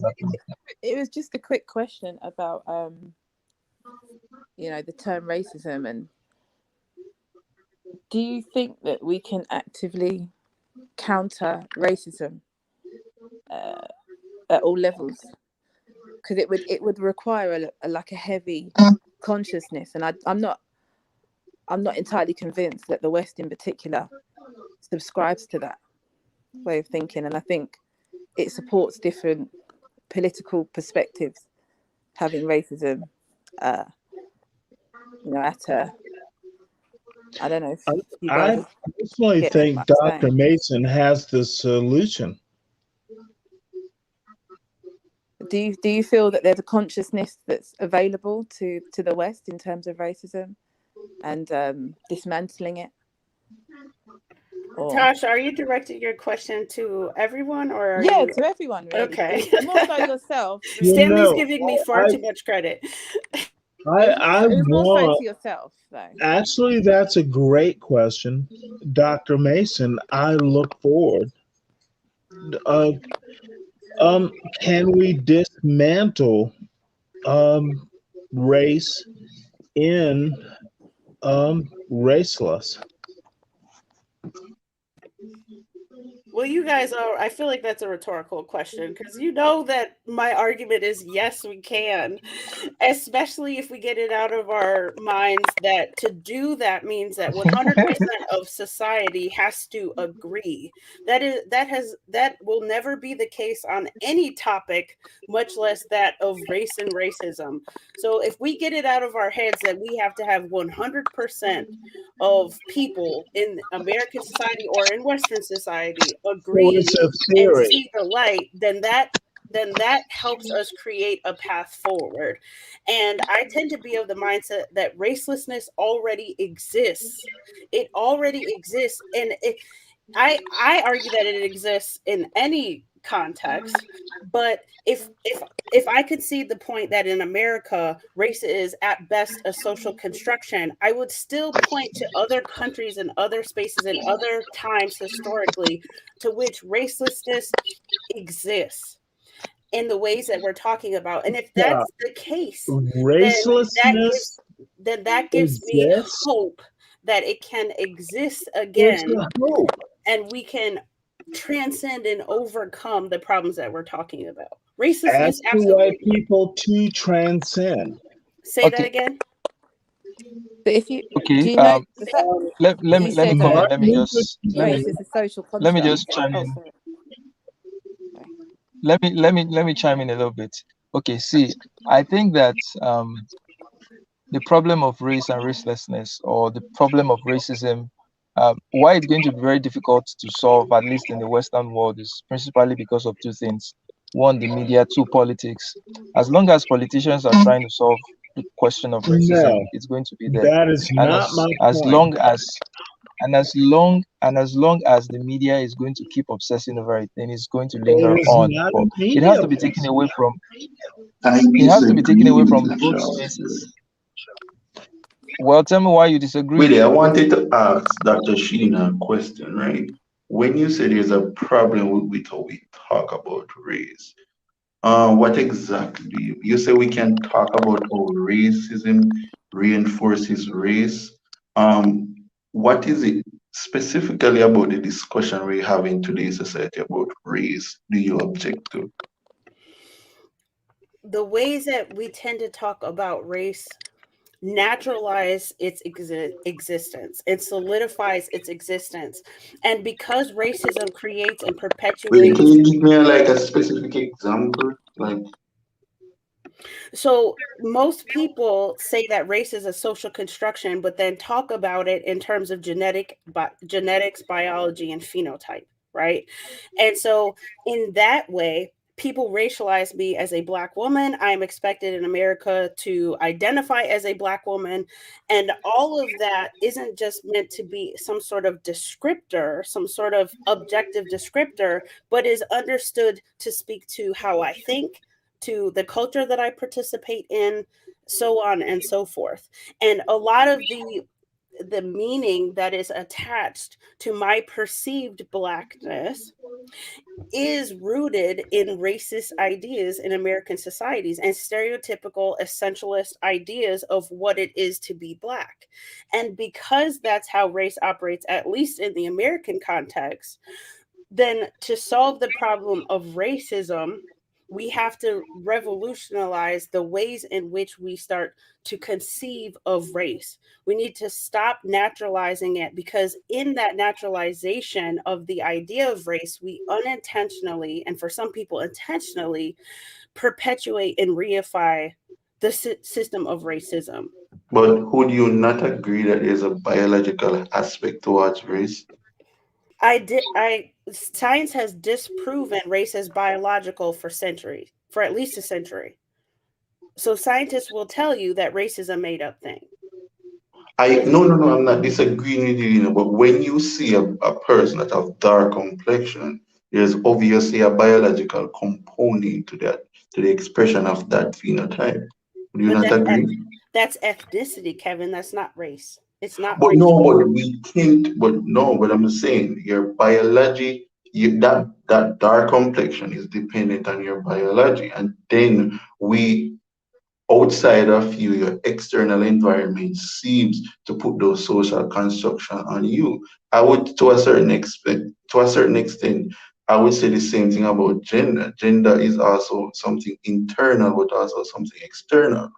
It was just a quick question about the term racism, and do you think that we can actively counter racism at all levels? Because it would require a heavy consciousness, and I'm not entirely convinced that the West in particular subscribes to that way of thinking, and I think it supports different political perspectives, having racism at a, I don't know. I personally think Dr. Mason has the solution. Do you feel that there's a consciousness that's available to the West in terms of racism and dismantling it? Tash, are you directing your question to everyone, or to everyone? Really. Okay, more so yourself. Stanley's giving me far too much credit. I want to yourself, though. Actually, that's a great question, Dr. Mason. I look forward. Can we dismantle race in raceless? Well, you guys are, I feel like that's a rhetorical question, because you know that my argument is yes, we can, especially if we get it out of our minds that to do that means that 100% of society has to agree. That will never be the case on any topic, much less that of race and racism. So if we get it out of our heads that we have to have 100% of people in American society or in Western society agree and see the light, then that helps us create a path forward. And I tend to be of the mindset that racelessness already exists. It already exists, and I argue that it exists in any context. But if I could see the point that in America race is at best a social construction, I would still point to other countries and other spaces and other times historically to which racelessness exists in the ways that we're talking about. And if that's the case, racelessness then that gives me hope that it can exist again, and we can transcend and overcome the problems that we're talking about. Racism Ask is the white absolutely. people to transcend. Say that Okay, again. But if you do okay. you know the fact Let you me let me said come in. Martin Luther race King, is a social Let me construct. just chime Oh, in. sorry. Sorry. Let me chime in a little bit. Okay, see, I think that the problem of race and racelessness, or the problem of racism, why it's going to be very difficult to solve, at least in the Western world, is principally because of two things. One, the media. Two, politics. As long as politicians are trying to solve the question of racism, no, it's going to be there. that is And not my as point. long as the media is going to keep obsessing over it, then it's going to linger It is on. not But a it has media to be taken person. away from I it has to be taken disagree away with from you, both Charles. spaces. Well, tell me why you disagree. Wait, I wanted to ask Dr. Sheena a question, right? When you say there's a problem with how we talk about race, what exactly do you say we can talk about how racism reinforces race? What is it specifically about the discussion we have in today's society about race do you object to? The ways that we tend to talk about race naturalize its existence. It solidifies its existence. And because racism creates and Wait, can perpetuates. you give me like a specific example? Like, So most people say that race is a social construction, but then talk about it in terms of genetics, biology, and phenotype, right? And so in that way, people racialize me as a Black woman. I am expected in America to identify as a Black woman. And all of that isn't just meant to be some sort of descriptor, some sort of objective descriptor, but is understood to speak to how I think, to the culture that I participate in, so on and so forth. And a lot of the meaning that is attached to my perceived Blackness is rooted in racist ideas in American societies and stereotypical essentialist ideas of what it is to be Black. And because that's how race operates, at least in the American context, then to solve the problem of racism, we have to revolutionize the ways in which we start to conceive of race. We need to stop naturalizing it, because in that naturalization of the idea of race, we unintentionally, and for some people intentionally, perpetuate and reify the system of racism. but would you not agree that there's a biological aspect towards race? Science has disproven race as biological for centuries, for at least a century. So scientists will tell you that race is a made up thing. No, I'm not disagreeing with you, but when you see a person that have dark complexion, there's obviously a biological component to that, to the expression of that phenotype. Do you But not agree? that's ethnicity, Kevin. That's not race. It's not But no, racial. but we can't. But no, but I'm saying your biology, that dark complexion is dependent on your biology, and then we outside of you, your external environment seems to put those social construction on you. I would, to a certain extent, I would say the same thing about gender. Gender is also something internal, but also something external.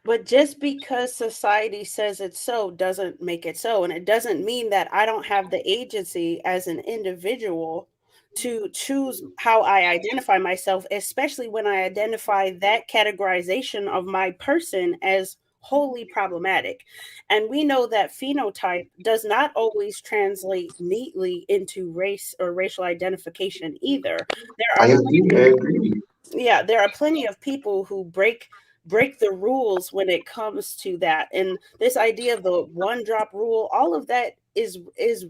But just because society says it's so doesn't make it so. And it doesn't mean that I don't have the agency as an individual to choose how I identify myself, especially when I identify that categorization of my person as wholly problematic. And we know that phenotype does not always translate neatly into race or racial identification either. There I are agree. I agree. yeah, there are plenty of people who break the rules when it comes to that. And this idea of the one drop rule, all of that is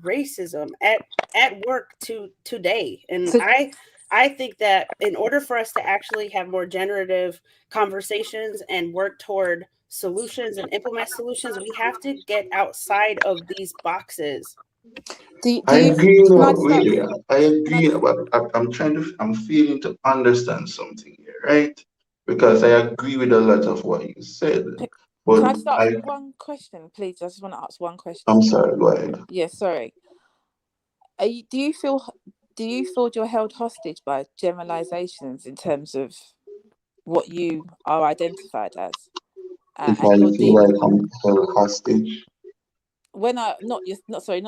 racism at work today. And So I think that in order for us to actually have more generative conversations and work toward solutions and implement solutions, we have to get outside of these boxes. do I you agree, can I no, just ask really. I can I agree, but I'm feeling to understand something here, right? Because I agree with a lot of what you said, can but I just ask one question, please? I just want to ask one I'm question. sorry, go ahead. Yeah, sorry. do you feel you're held hostage by generalizations in terms of what you are identified as, If and I you're feel deep like I'm held hostage. when I not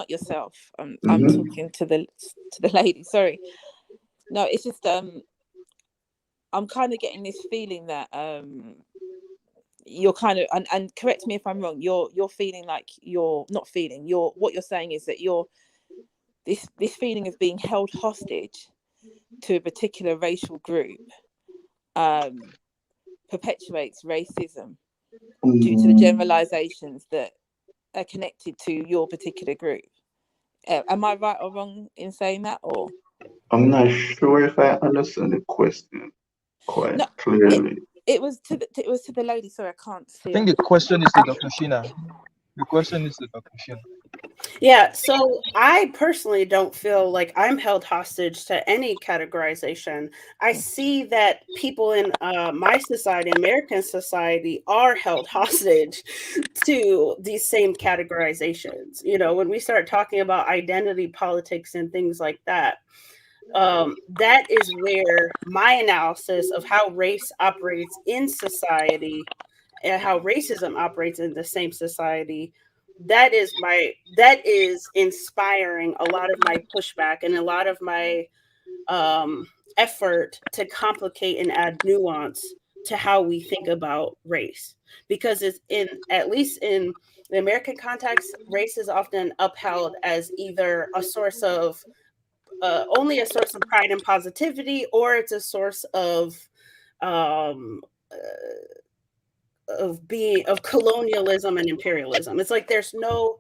yourself. I'm Mm-hmm. talking to the lady. Sorry, no, it's just I'm kind of getting this feeling that you're kind of, and correct me if I'm wrong, you're feeling like you're not feeling, what you're saying is that you're this feeling of being held hostage to a particular racial group perpetuates racism due to the generalizations that are connected to your particular group. Am I right or wrong in saying that? Or I'm not sure if I understand the question quite no, clearly. it was to the lady. Sorry, I can't I see think her. the question is to Dr. Sheena. The question is to Dr. Sheena. Yeah, so I personally don't feel like I'm held hostage to any categorization. I see that people in my society, American society, are held hostage to these same categorizations. You know, when we start talking about identity politics and things like that, that is where my analysis of how race operates in society and how racism operates in the same society, that is inspiring a lot of my pushback and a lot of my effort to complicate and add nuance to how we think about race, because it's in, at least in the American context, race is often upheld as either a source of only a source of pride and positivity, or it's a source um, of colonialism and imperialism. It's like there's no,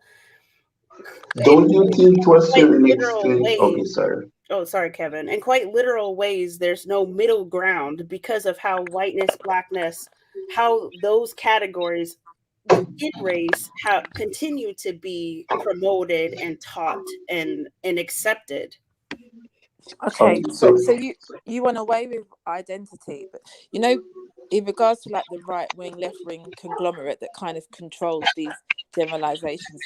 in Don't you think to a quite certain literal extent? Okay, ways. sorry. Oh, sorry, Kevin. In quite literal ways, there's no middle ground because of how whiteness, blackness, how those categories within race have continue to be promoted and taught and accepted. Okay, Okay, so so you went away with identity, but you know, in regards to like the right wing, left wing conglomerate that kind of controls these generalizations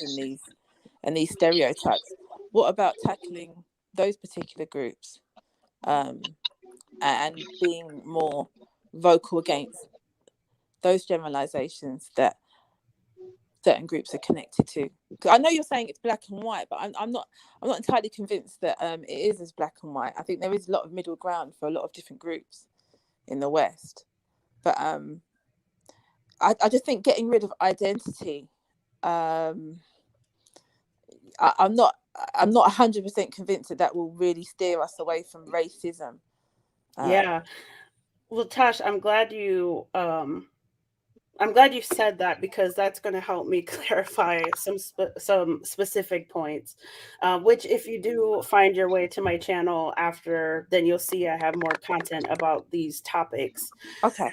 and these stereotypes, what about tackling those particular groups, and being more vocal against those generalizations that certain groups are connected to? 'Cause I know you're saying it's black and white, but I'm not entirely convinced that it is as black and white. I think there is a lot of middle ground for a lot of different groups in the West. But I just think getting rid of identity, I'm not 100% convinced that will really steer us away from racism. Yeah. Well, Tosh, I'm glad you said that, because that's going to help me clarify some specific points. Which, if you do find your way to my channel after, then you'll see I have more content about these topics. Okay.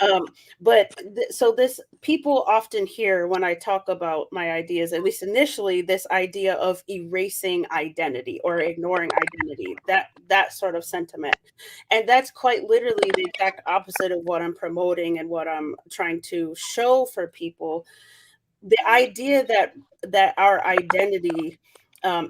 But so this, people often hear when I talk about my ideas, at least initially, this idea of erasing identity or ignoring identity, that sort of sentiment. And that's quite literally the exact opposite of what I'm promoting and what I'm trying to show for people. The idea that our identity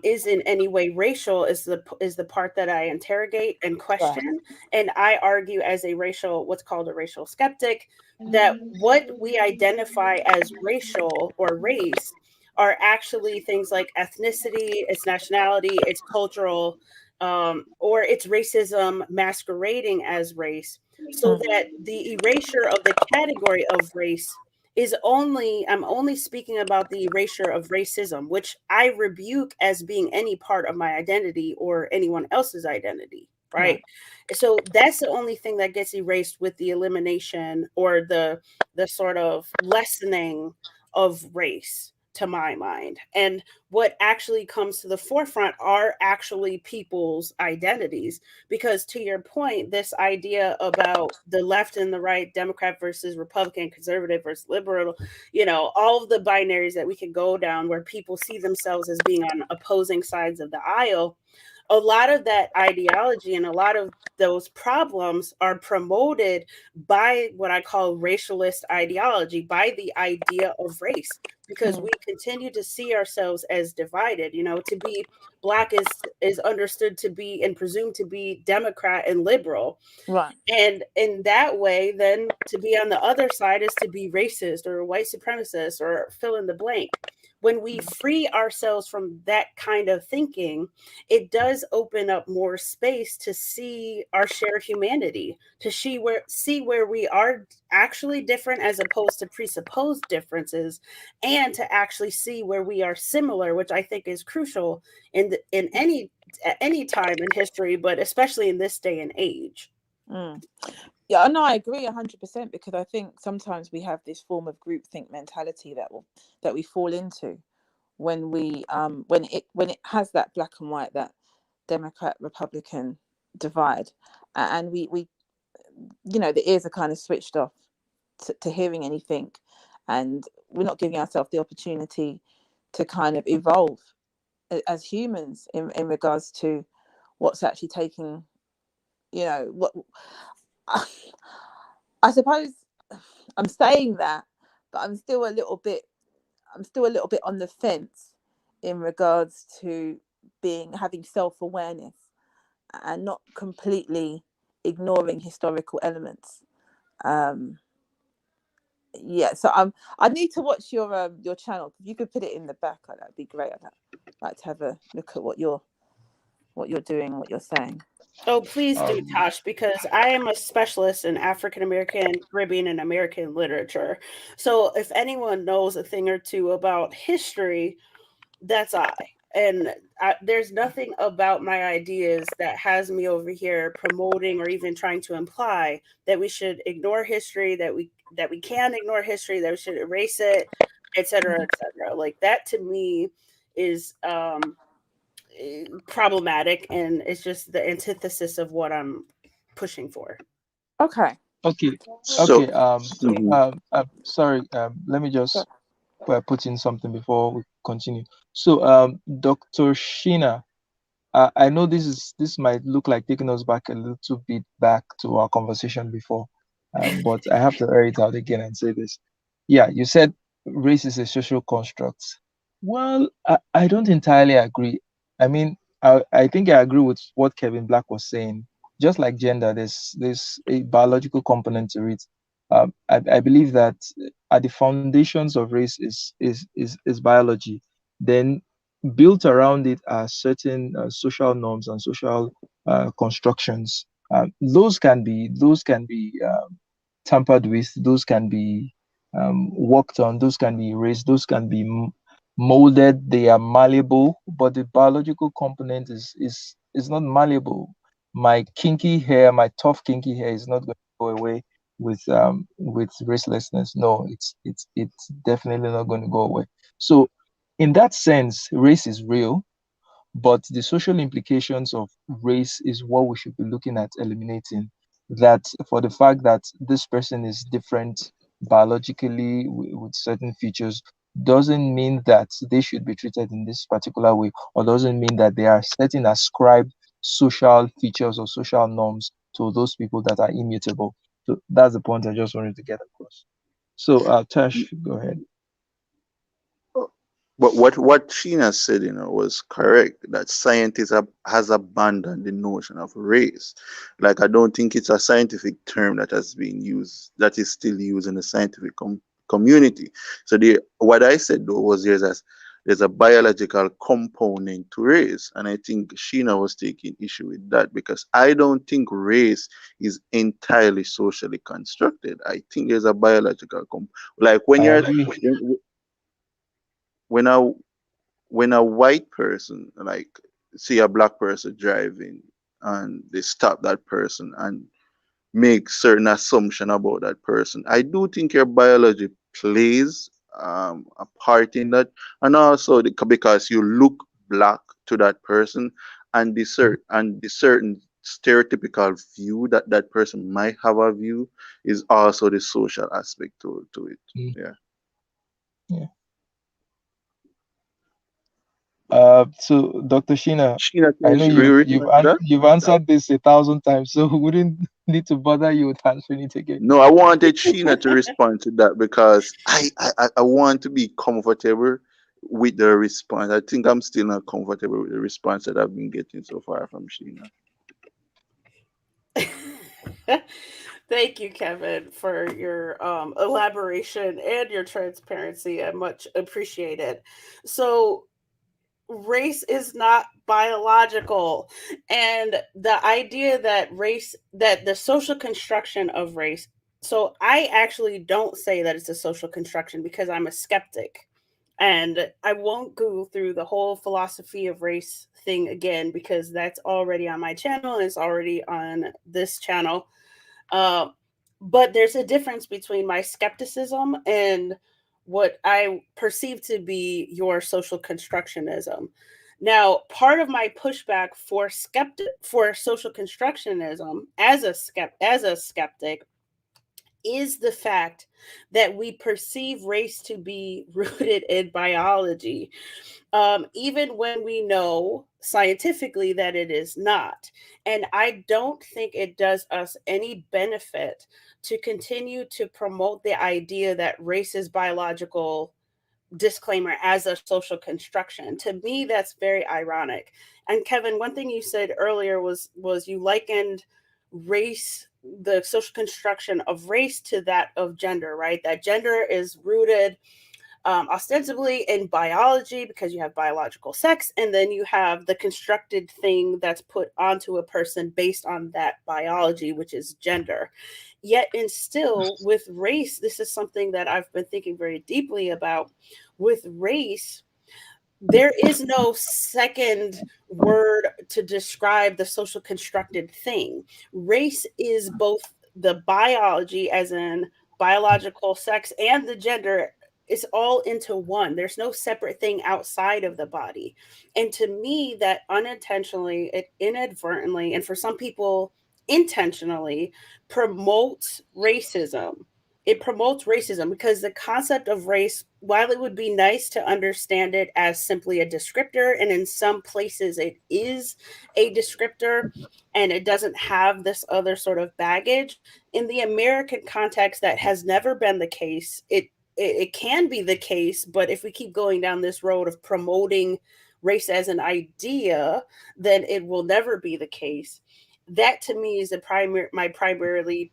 is in any way racial is the part that I interrogate and Right. question. And I argue, as a racial, what's called a racial skeptic, that what we identify as racial or race are actually things like ethnicity, its nationality, its cultural, or its racism masquerading as race. So that the erasure of the category of race is I'm only speaking about the erasure of racism, which I rebuke as being any part of my identity or anyone else's identity, right? So that's the only thing that gets erased with the elimination or the sort of lessening of race, to my mind. And what actually comes to the forefront are actually people's identities. Because, to your point, this idea about the left and the right, Democrat versus Republican, conservative versus liberal, all of the binaries that we could go down where people see themselves as being on opposing sides of the aisle, a lot of that ideology and a lot of those problems are promoted by what I call racialist ideology, by the idea of race, because we continue to see ourselves as divided. You know, to be Black is understood to be and presumed to be Democrat and liberal. Right. And in that way, then to be on the other side is to be racist or white supremacist or fill in the blank. When we free ourselves from that kind of thinking, it does open up more space to see our shared humanity, to see where we are actually different as opposed to presupposed differences, and to actually see where we are similar, which I think is crucial in any time in history, but especially in this day and age. Yeah, no, I agree 100%, because I think sometimes we have this form of groupthink mentality that we fall into when when it has that black and white, that Democrat Republican divide, and we you know, the ears are kind of switched off to hearing anything, and we're not giving ourselves the opportunity to kind of evolve as humans in regards to what's actually taking, you know, what I suppose I'm saying that, but I'm still a little bit on the fence in regards to having self-awareness and not completely ignoring historical elements. Yeah, so I need to watch your channel. If you could put it in the back, that'd be great. I'd like to have a look at what you're doing, what you're saying. Oh, please do, Tosh, because I am a specialist in African American, Caribbean, and American literature. So if anyone knows a thing or two about history, that's I. And there's nothing about my ideas that has me over here promoting or even trying to imply that we should ignore history, that we can ignore history, that we should erase it, et cetera, et cetera. Like that to me is problematic, and it's just the antithesis of what I'm pushing for. Okay. Okay. So, Okay. mhm. Sorry. Let me just put in something before we continue. So, Dr. Sheena, I know this might look like taking us back a little bit back to our conversation before, but I have to air it out again and say this. Yeah, you said race is a social construct. Well, I don't entirely agree. I mean, I think I agree with what Kevin Black was saying. Just like gender, there's a biological component to it. I believe that at the foundations of race is biology. Then built around it are certain social norms and social constructions. Those can be tampered with. Those can be worked on. Those can be erased. Those can be molded. They are malleable, but the biological component is not malleable. My kinky hair, my tough kinky hair, is not going to go away with racelessness. No, it's definitely not going to go away. So in that sense, race is real, but the social implications of race is what we should be looking at eliminating. That for the fact that this person is different biologically with certain features doesn't mean that they should be treated in this particular way, or doesn't mean that there are certain ascribed social features or social norms to those people that are immutable. So that's the point I just wanted to get across. So, Tash, go ahead. But what Sheena said, was correct. That scientists has abandoned the notion of race. Like I don't think it's a scientific term that has been used, that is still used in the scientific community. So what I said though was there's a biological component to race, and I think Sheena was taking issue with that because I don't think race is entirely socially constructed. I think there's a biological like when I you're agree. when a when a white person like see a black person driving and they stop that person and make certain assumption about that person, I do think your biology plays a part in that, and also because you look black to that person, and the certain stereotypical view that that person might have a view is also the social aspect to it. Mm. Yeah. Yeah. So Dr. Sheena, Sheena, I can know you you've respond to that? you've answered this 1,000 times, so we wouldn't need to bother you with answering it again. No, I wanted Sheena to respond to that because I want to be comfortable with the response. I think I'm still not comfortable with the response that I've been getting so far from Sheena. Thank you, Kevin, for your elaboration and your transparency. I much appreciate it. So, race is not biological, and the idea that that the social construction of race. So, I actually don't say that it's a social construction because I'm a skeptic. And I won't go through the whole philosophy of race thing again because that's already on my channel and it's already on this channel. Uh, but there's a difference between my skepticism and what I perceive to be your social constructionism. Now, part of my pushback for social constructionism as a skeptic is the fact that we perceive race to be rooted in biology, even when we know scientifically that it is not. And I don't think it does us any benefit to continue to promote the idea that race is biological disclaimer as a social construction. To me, that's very ironic. And Kevin, one thing you said earlier was you likened race, the social construction of race, to that of gender, right? That gender is rooted ostensibly in biology because you have biological sex, and then you have the constructed thing that's put onto a person based on that biology, which is gender. Yet, and still, with race, this is something that I've been thinking very deeply about. With race, there is no second word to describe the social constructed thing. Race is both the biology, as in biological sex, and the gender. It's all into one. There's no separate thing outside of the body. And to me, that unintentionally, it inadvertently, and for some people intentionally, promotes racism. It promotes racism because the concept of race, while it would be nice to understand it as simply a descriptor, and in some places it is a descriptor and it doesn't have this other sort of baggage, in the American context, that has never been the case. It can be the case, but if we keep going down this road of promoting race as an idea, then it will never be the case. That to me is my primary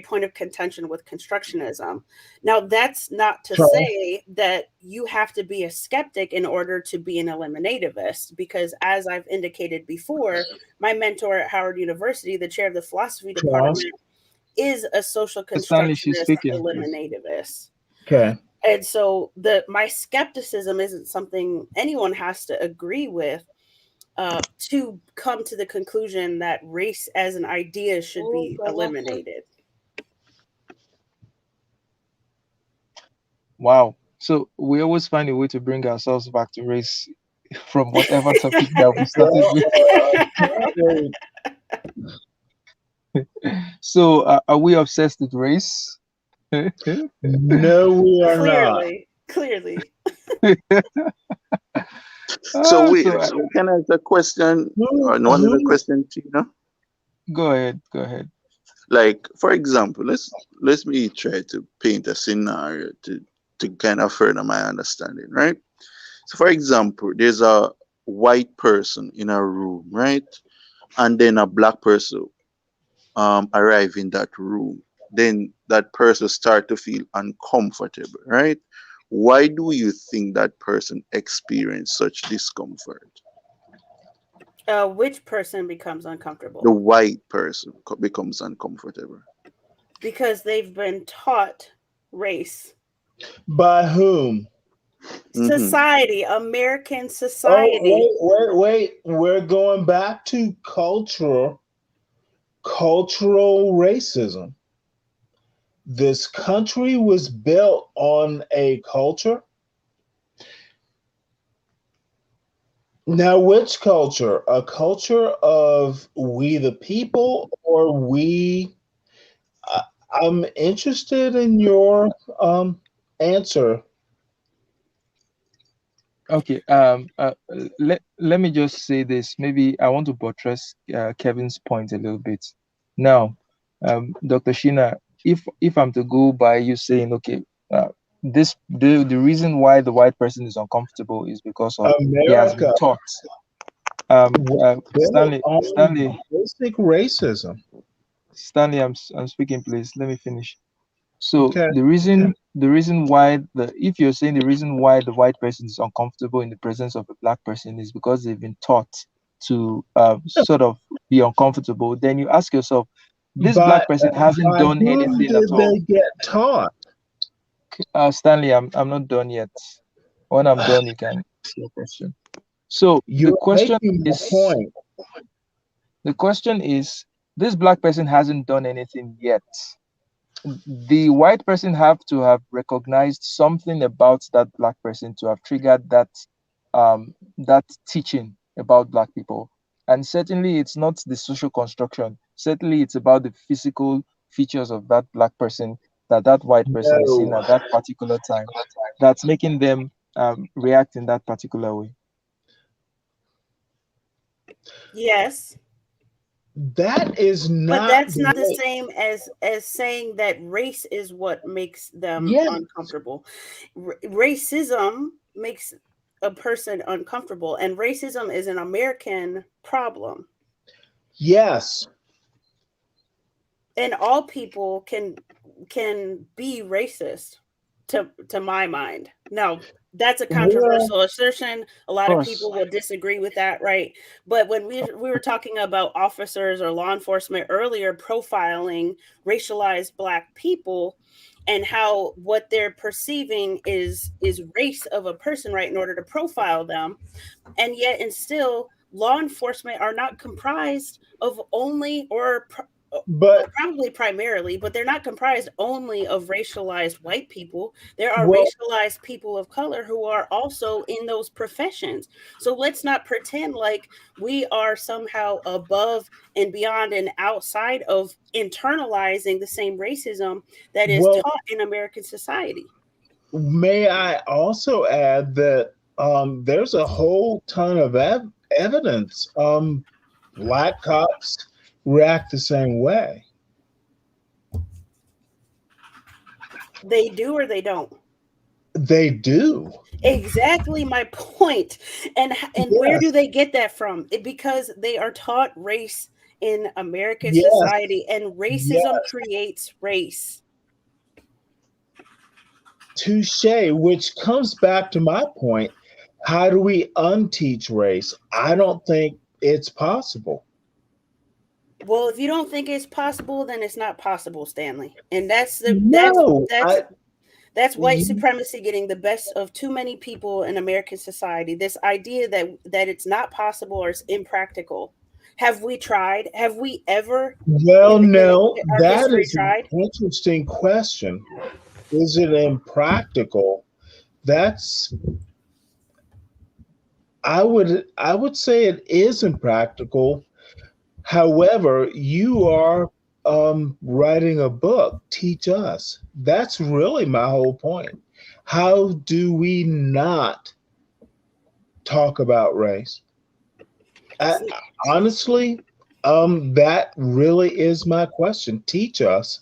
point of contention with constructionism. Now, that's not to say that you have to be a skeptic in order to be an eliminativist, because as I've indicated before, my mentor at Howard University, the chair of the philosophy department, is a social Stanley, she's constructionist speaking. eliminativist. Okay. And so my skepticism isn't something anyone has to agree with to come to the conclusion that race as an idea should be eliminated. Wow. So we always find a way to bring ourselves back to race from whatever topic that we started with. So are we obsessed with race? No, we are not. Clearly. So wait, so can I ask a question? Another question, Tina? Go ahead. Like, for example, let's me try to paint a scenario to kind of further my understanding, right? So, for example, there's a white person in a room, right? And then a black person arrive in that room. Then that person start to feel uncomfortable, right? Why do you think that person experienced such discomfort? Which person becomes uncomfortable? The white person becomes uncomfortable. Because they've been taught race. By whom? Society, American society. Oh, wait. We're going back to cultural racism. This country was built on a culture. Now, which culture? A culture of we the people, or we? I'm interested in your answer. Okay. Let me just say this. Maybe I want to buttress Kevin's point a little bit. Now, Dr. Sheena, if I'm to go by you saying, okay, the reason why the white person is uncomfortable is because of he has been America taught. was built Stanley, on basic racism. I'm speaking, please. Let me finish. So Okay. the reason why if you're saying the reason why the white person is uncomfortable in the presence of a black person is because they've been taught to sort of be uncomfortable, then you ask yourself, this black But person hasn't by done whom anything at did all. they get taught? Stanley, I'm not done yet. When I'm done, you can ask your question. So You're making my point. the question is, this black person hasn't done anything yet. The white person have to have recognized something about that black person to have triggered that teaching about black people. And certainly it's not the social construction. Certainly it's about the physical features of that black person that white person is seeing No. at that particular time that's making them react in that particular way. Yes. That is not But that's the not the way. same as saying that race is what makes them Yes. uncomfortable. Racism makes a person uncomfortable, and racism is an American problem. Yes. And all people can be racist, to my mind. Now, that's a Well, controversial assertion. A lot Of of course. people will disagree with that, right? But when we were talking about officers or law enforcement earlier profiling racialized black people and how what they're perceiving is race of a person, right, in order to profile them, and yet and still law enforcement are not comprised of only but probably primarily, but they're not comprised only of racialized white people. There are well, racialized people of color who are also in those professions. So let's not pretend like we are somehow above and beyond and outside of internalizing the same racism that is well, taught in American society. may I also add that there's a whole ton of evidence. Black cops react the same way. They do or they don't. They do. Exactly my point. And where do Yes. they get that from? Because they are taught race in American Yes. society, and racism Yes. creates race. Touche, which comes back to my point. How do we unteach race? I don't think it's possible. Well, if you don't think it's possible, then it's not possible, Stanley. And No, that's white supremacy getting the best of too many people in American society. This idea that it's not possible or it's impractical. Have we tried? Have we ever well, in no, our that history is an tried? interesting question. Is it impractical? That's I would say it is impractical. However, you are writing a book. Teach us. That's really my whole point. How do we not talk about race? Honestly, that really is my question. Teach us.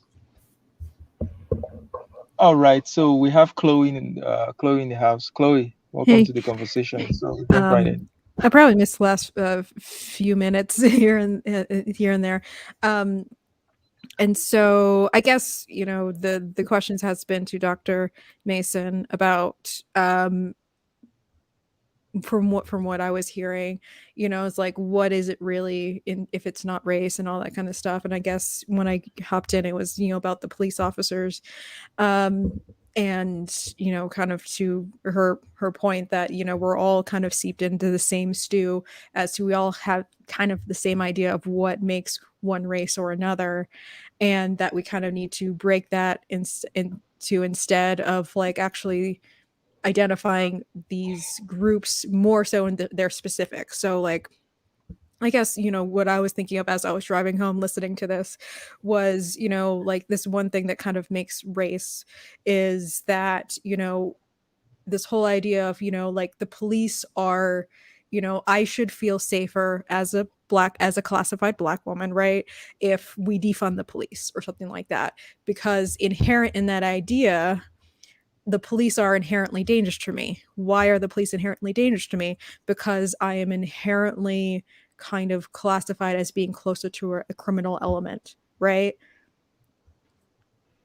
All right, so we have Chloe in the house. Chloe, welcome Hey. to the conversation. So jump right in. I probably missed the last few minutes here and there. And so I guess, the questions has been to Dr. Mason about from what I was hearing, it's like, what is it really if it's not race and all that kind of stuff. And I guess when I hopped in, it was, about the police officers. And, kind of to her point that, we're all kind of seeped into the same stew as to we all have kind of the same idea of what makes one race or another. And that we kind of need to break that into instead of like actually identifying these groups more so in their specifics. So like, I guess, what I was thinking of as I was driving home listening to this was, like this one thing that kind of makes race is that, this whole idea of, like the police are, I should feel safer as a classified Black woman, right? If we defund the police or something like that, because inherent in that idea, the police are inherently dangerous to me. Why are the police inherently dangerous to me? Because I am inherently kind of classified as being closer to a criminal element, right?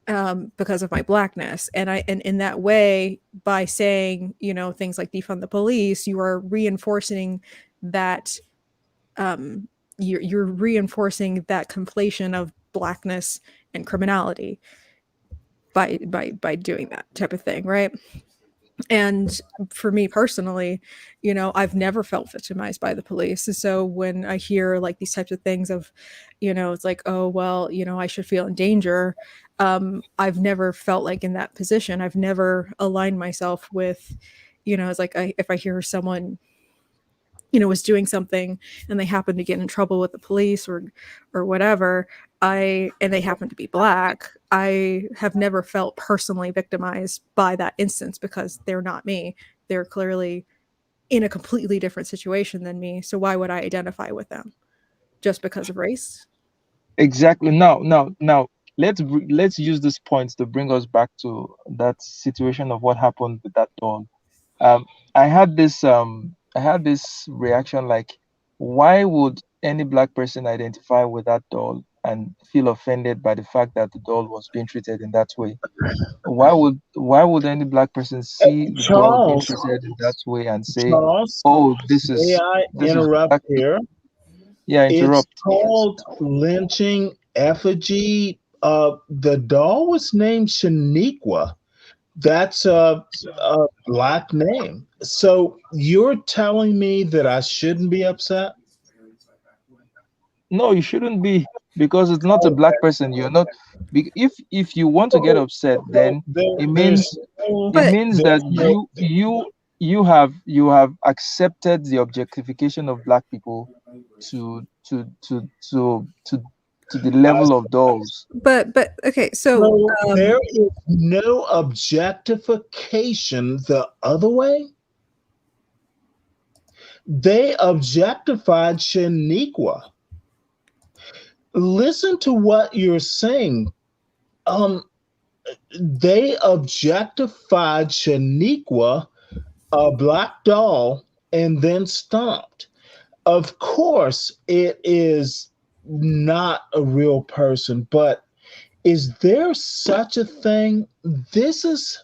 Because of my Blackness. And in that way, by saying, things like defund the police, you are reinforcing that, you're reinforcing that conflation of Blackness and criminality by doing that type of thing, right? And for me personally, I've never felt victimized by the police. So when I hear like these types of things of, it's like, oh, well, I should feel in danger. I've never felt like in that position. I've never aligned myself with, it's like if I hear someone, was doing something and they happen to get in trouble with the police or whatever, and they happen to be Black, I have never felt personally victimized by that instance because they're not me. They're clearly in a completely different situation than me. So why would I identify with them? Just because of race? Exactly. Now, let's use this point to bring us back to that situation of what happened with that doll. I had this reaction like, why would any Black person identify with that doll and feel offended by the fact that the doll was being treated in that way? Why would any Black person see the doll being Charles, treated in that way and say, Charles, "Oh, this may is I this is interrupt Black people"? here? Yeah, It's interrupt. called lynching effigy. The doll was named Shaniqua. That's a Black name. So you're telling me that I shouldn't be upset? No, you shouldn't be, because it's not a Black person. You're not. If you want to get upset, then it means But that you have accepted the objectification of Black people to the level of dolls. but okay, so So there is no objectification the other way. They objectified Shaniqua. Listen to what you're saying. They objectified Shaniqua, a Black doll, and then stomped. Of course, it is not a real person, but is there such a thing? This is,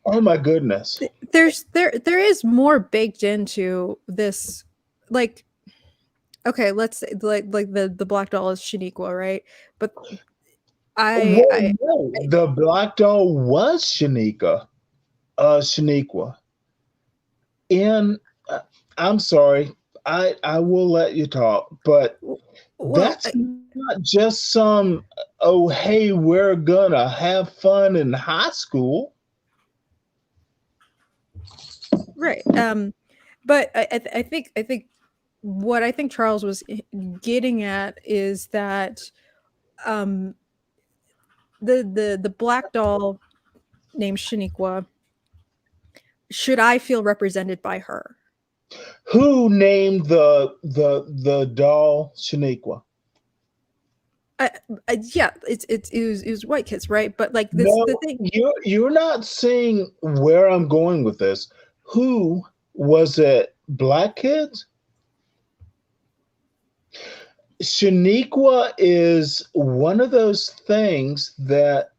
oh my goodness. there is more baked into this, like, okay, let's say like the Black doll is Shaniqua, right? But No, the Black doll was Shaniqua. And I'm sorry, I will let you talk, but that's not just some, oh, hey, we're gonna have fun in high school. Right. But I think what I think Charles was getting at is that the Black doll named Shaniqua, should I feel represented by her? Who named the doll Shaniqua? Yeah, it was white kids, right? But like this, No, the thing, you're not seeing where I'm going with this. Who was it? Black kids? Shaniqua is one of those things that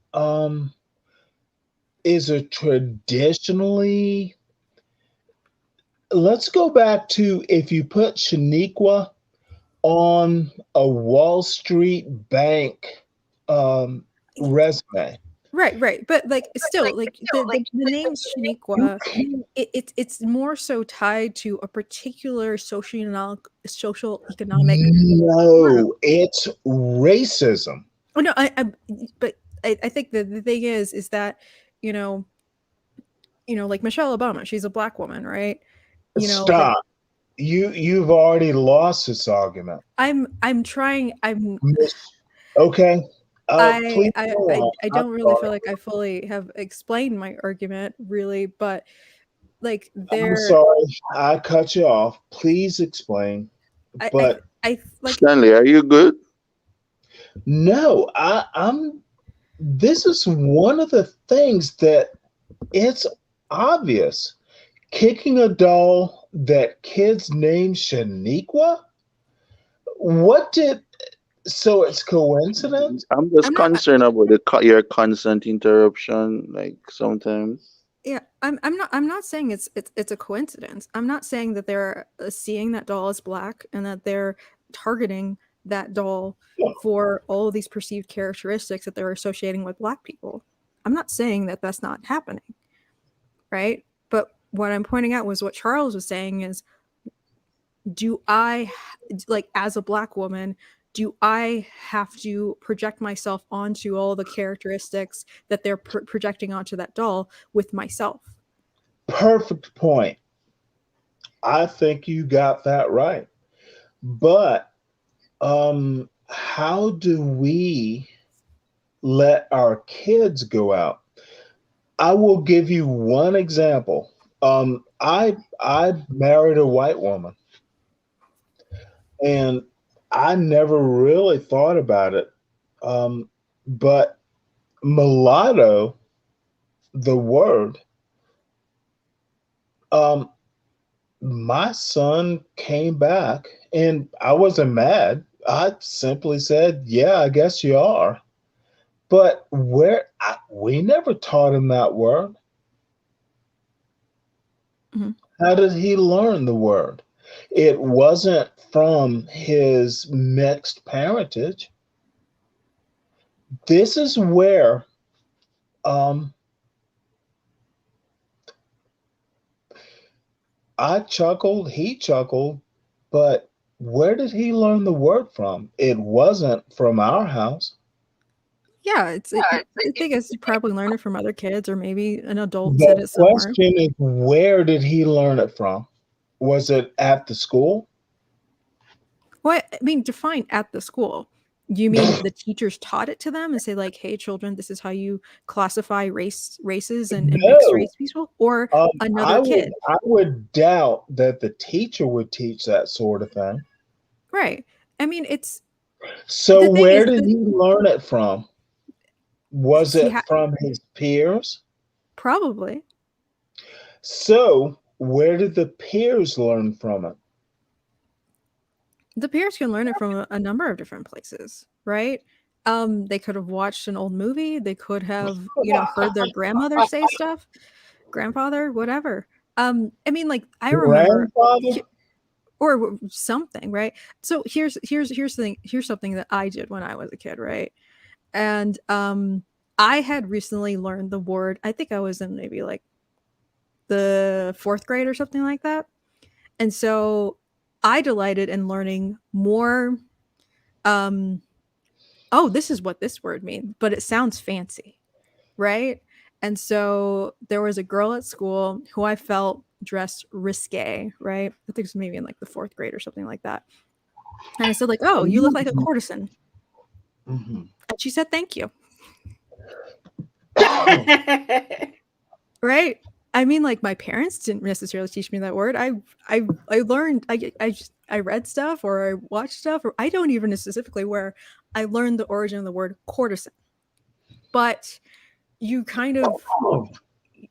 is a traditionally. Let's go back to, if you put Shaniqua on a Wall Street bank resume. right. But like still, like the name Shaniqua, it's more so tied to a particular social economic. No, it's racism. Oh no, but I think the thing is that like Michelle Obama, she's a Black woman, right? Stop. You've already lost this argument. I'm trying. Okay. Please I, go I on. I I'm don't really sorry. feel like I fully have explained my argument, really, but like I'm there, sorry. I cut you off. Please explain. I, I, But I like Stanley, are you good? no, I'm. This is one of the things that it's obvious. Kicking a doll that kids name Shaniqua? What did so it's coincidence? I'm just I'm not. concerned about your constant interruption, like sometimes. Yeah, I'm not saying it's a coincidence. I'm not saying that they're seeing that doll as black and that they're targeting that doll for all of these perceived characteristics that they're associating with black people. I'm not saying that that's not happening, right? But what I'm pointing out was what Charles was saying is, do I, like, as a black woman, do I have to project myself onto all the characteristics that they're projecting onto that doll with myself? Perfect point. I think you got that right. But how do we let our kids go out? I will give you one example. I married a white woman, and I never really thought about it. But mulatto, the word, my son came back, and I wasn't mad. I simply said, "Yeah, I guess you are." But we never taught him that word. Mhm. How did he learn the word? It wasn't from his mixed parentage. This is where um, I chuckled, he chuckled, but where did he learn the word from? It wasn't from our house. Yeah, I think it's you probably learn it from other kids, or maybe an adult said The it somewhere. question is, where did he learn it from? Was it at the school? Well, I mean, define at the school. You mean the teachers taught it to them and say, like, "Hey, children, this is how you classify races and mixed No. race people," or another kid? I would doubt that the teacher would teach that sort of thing. Right. I mean, it's So the thing where is did that he learn it from? Was he it from his peers? probably. So where did the peers learn from it? The peers can learn it from a number of different places, right? They could have watched an old movie. They could have, heard their grandmother say stuff, grandfather, whatever. I mean, like, I remember, Grandfather? or something, right? So here's the thing. Here's something that I did when I was a kid, right? And I had recently learned the word. I think I was in maybe like the 4th grade or something like that. And so I delighted in learning more. Oh, this is what this word means, but it sounds fancy, right? And so there was a girl at school who I felt dressed risque, right? I think it was maybe in like the 4th grade or something like that. And I said, like, "Oh, you look like a courtesan." Mm-hmm. And she said, "Thank you." Right? I mean, like, my parents didn't necessarily teach me that word. I learned, I read stuff, or I watched stuff, or I don't even know specifically where I learned the origin of the word courtesan. But you kind of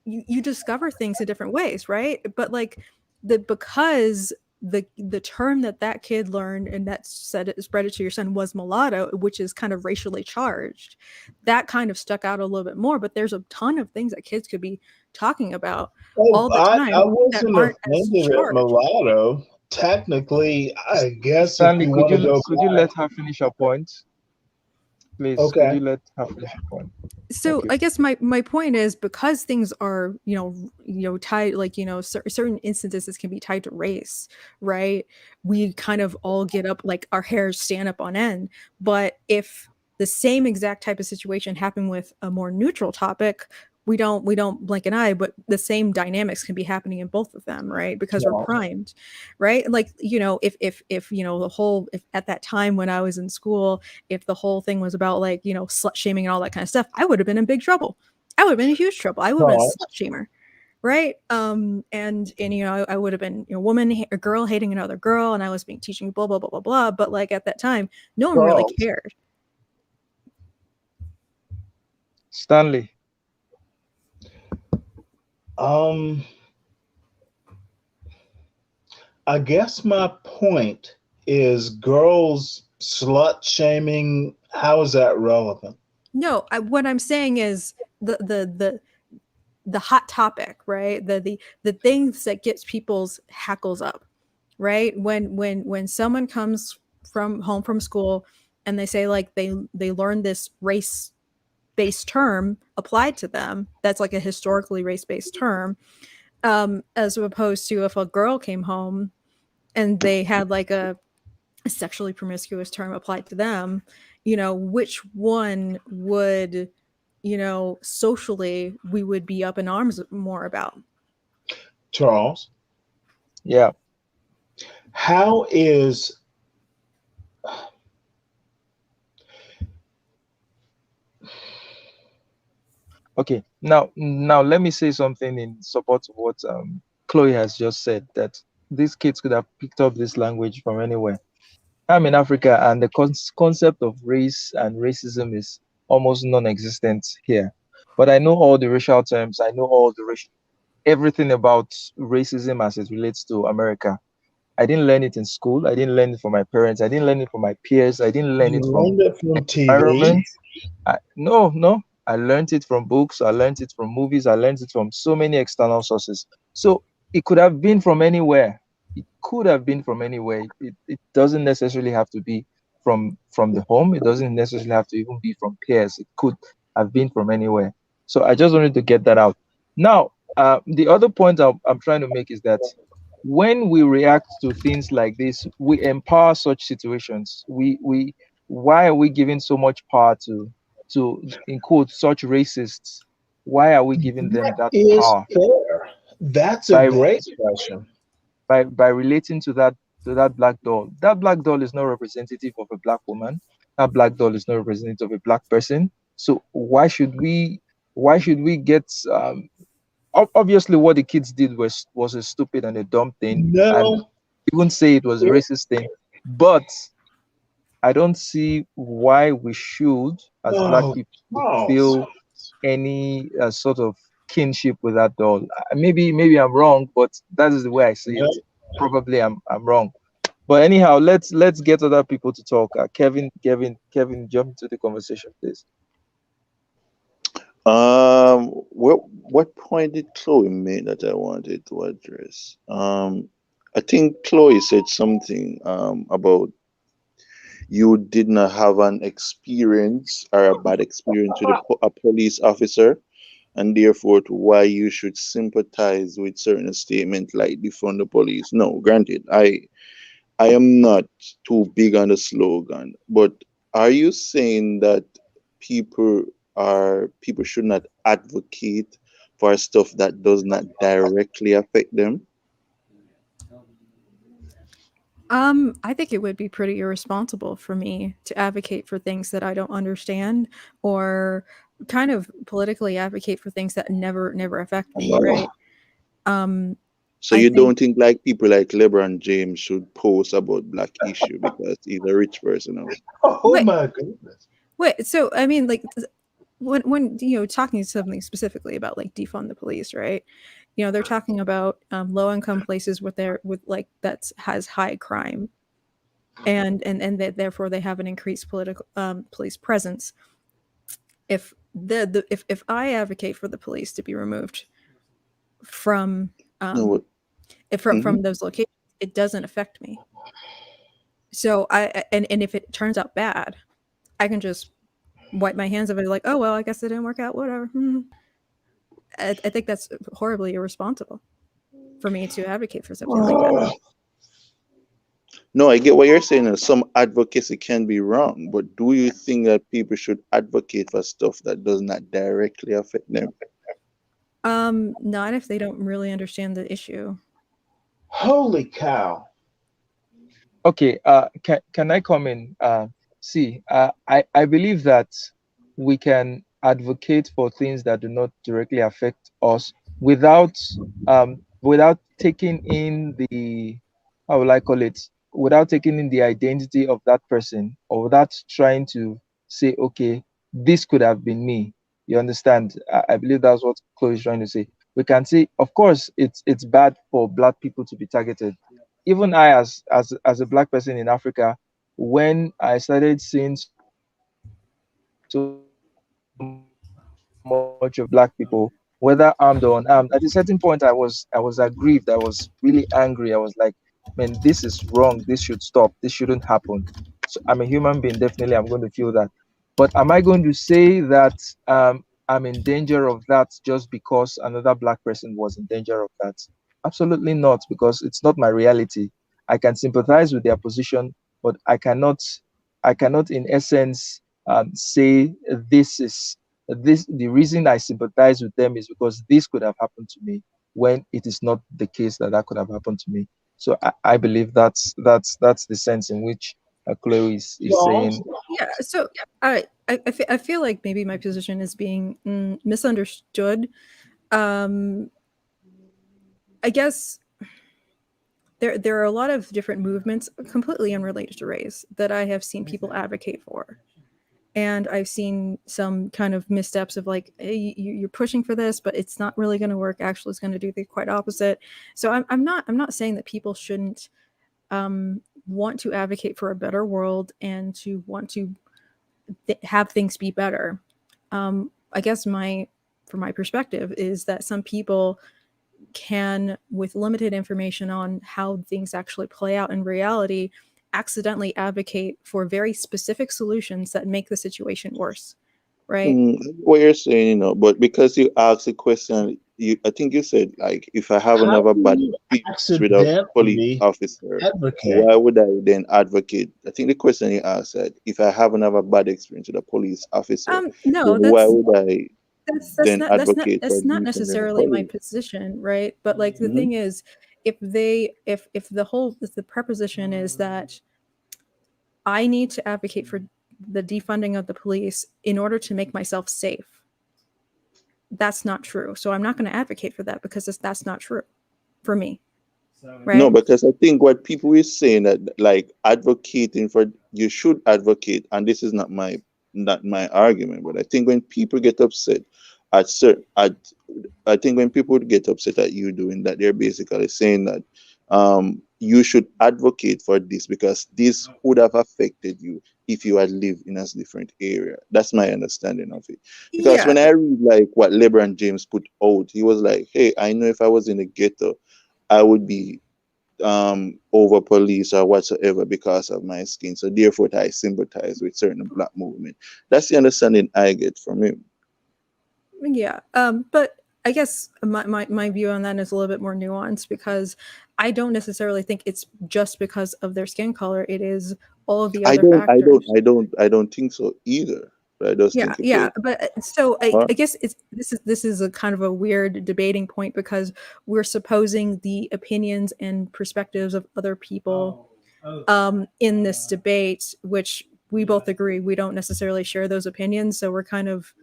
you discover things in different ways, right? But like because the term that kid learned and that spread it to your son was mulatto, which is kind of racially charged, that kind of stuck out a little bit more. But there's a ton of things that kids could be talking about all the time I that wasn't aren't as offended at charged. mulatto. Technically, I guess Stanley, if you want to go could you let her finish her point? Please, Okay. could you let her finish her point? So I guess my point is, because things are tied, like, certain instances can be tied to race, right? We kind of all get up, like, our hairs stand up on end. But if the same exact type of situation happened with a more neutral topic, we don't blink an eye, but the same dynamics can be happening in both of them, right? Because we're primed, right? Like, if the whole, if at that time when I was in school, if the whole thing was about like, slut shaming and all that kind of stuff, I would have been in big trouble. I would have been in huge trouble. I would have been a slut shamer, right? And I would have been a girl hating another girl, and I was teaching blah blah blah blah blah. But like at that time, no one really cared. Stanley. I guess my point is girls slut shaming. How is that relevant? No, what I'm saying is the hot topic, right? The things that gets people's hackles up, right? When someone comes home from school and they say like they learn this race-based term applied to them, that's like a historically race-based term, as opposed to if a girl came home and they had like a sexually promiscuous term applied to them, which one would, socially we would be up in arms more about? Charles? Yeah. How is Okay, now let me say something in support of what Chloe has just said, that these kids could have picked up this language from anywhere. I'm in Africa, and the concept of race and racism is almost non-existent here. But I know all the racial terms. I know all the everything about racism as it relates to America. I didn't learn it in school. I didn't learn it from my parents. I didn't learn it from my peers. I didn't learn it from TV. No. I learned it from books. I learned it from movies. I learned it from so many external sources. So it could have been from anywhere. It could have been from anywhere. It doesn't necessarily have to be from the home. It doesn't necessarily have to even be from peers. It could have been from anywhere. So I just wanted to get that out. Now, the other point I'm trying to make is that when we react to things like this, we empower such situations. Why are we giving so much power to in quotes such racists? Why are we giving them that power? Fair. That's a great question. By relating to that black doll. That black doll is not representative of a black woman. That black doll is not representative of a black person. So why should we get obviously what the kids did was a stupid and a dumb thing. No. And I wouldn't say it was a racist thing, but I don't see why we should, as black people, feel any sort of kinship with that doll. Maybe I'm wrong, but that is the way I see it. Probably I'm wrong. But anyhow, let's get other people to talk. Kevin, jump into the conversation, please. What point did Chloe make that I wanted to address? I think Chloe said something about you did not have an experience or a bad experience with a police officer, and therefore to why you should sympathize with certain statements like defund the police. No, granted, I am not too big on the slogan, but are you saying that people should not advocate for stuff that does not directly affect them? I think it would be pretty irresponsible for me to advocate for things that I don't understand, or kind of politically advocate for things that never affect me, right? So you don't think like people like LeBron James should post about black issue because he's a rich person? Oh my goodness. Wait, so I mean, like, when talking something specifically about like defund the police, right? They're talking about low-income places that has high crime, and that therefore they have an increased police presence. If I advocate for the police to be removed from from those locations, it doesn't affect me. So and if it turns out bad, I can just wipe my hands of it, like, oh well, I guess it didn't work out, whatever. I think that's horribly irresponsible for me to advocate for something like that. No, I get what you're saying. Some advocacy can be wrong, but do you think that people should advocate for stuff that does not directly affect them? Not if they don't really understand the issue. Holy cow. Okay, can I come in? See, I believe that we can advocate for things that do not directly affect us without taking in the, how will I call it, without taking in the identity of that person, or without trying to say, okay, this could have been me. You understand? I believe that's what Chloe is trying to say. We can say, of course, it's bad for black people to be targeted. Even I, as a black person in Africa, when I started seeing so much of black people, whether armed or unarmed, at a certain point I was aggrieved. I was really angry. I was like, man, this is wrong. This should stop. This shouldn't happen. So I'm a human being. Definitely, I'm going to feel that. But am I going to say that I'm in danger of that just because another black person was in danger of that? Absolutely not, because it's not my reality. I can sympathize with their position, but I cannot in essence say this is this the reason I sympathize with them is because this could have happened to me, when it is not the case that that could have happened to me. So I believe that's the sense in which Chloe is Charles? saying. Yeah. So I feel like maybe my position is being misunderstood. I guess there are a lot of different movements completely unrelated to race that I have seen people advocate for. And I've seen some kind of missteps of like, hey, you're pushing for this, but it's not really going to work. Actually, it's going to do the quite opposite. So I'm not saying that people shouldn't want to advocate for a better world and to want to have things be better. I guess from my perspective is that some people can, with limited information on how things actually play out in reality, accidentally advocate for very specific solutions that make the situation worse, right? What you're saying, but because you asked a question, I think you said, like, if I have How another do bad you experience with a police accidentally officer, advocate? why would I then advocate? I think the question you asked said, if I have another bad experience with a police officer, No, then why would I then advocate for that's not defunding the necessarily my police? position, right? But like the Mhm. thing is, if the preposition is that I need to advocate for the defunding of the police in order to make myself safe, that's not true. So I'm not going to advocate for that because that's not true for me, No, right? because I think what people is saying that, like, advocating for, you should advocate, and this is not my argument, but I think when people get upset at certain at I think when people get upset at you doing that, they're basically saying that you should advocate for this because this would have affected you if you had lived in a different area. That's my understanding of it. Because Yeah. when I read like what LeBron James put out, he was like, "Hey, I know if I was in the ghetto, I would be over police or whatsoever because of my skin. So therefore, I sympathize with certain black movement." That's the understanding I get from him. Yeah. But I guess my view on that is a little bit more nuanced because I don't necessarily think it's just because of their skin color. It is all of the I other don't, I don't, factors. I don't, I don't think so either. But I just Yeah, think if yeah, they, but so huh? I guess this is a kind of a weird debating point because we're supposing the opinions and perspectives of other people in this debate, which we both agree we don't necessarily share those opinions. So we're kind of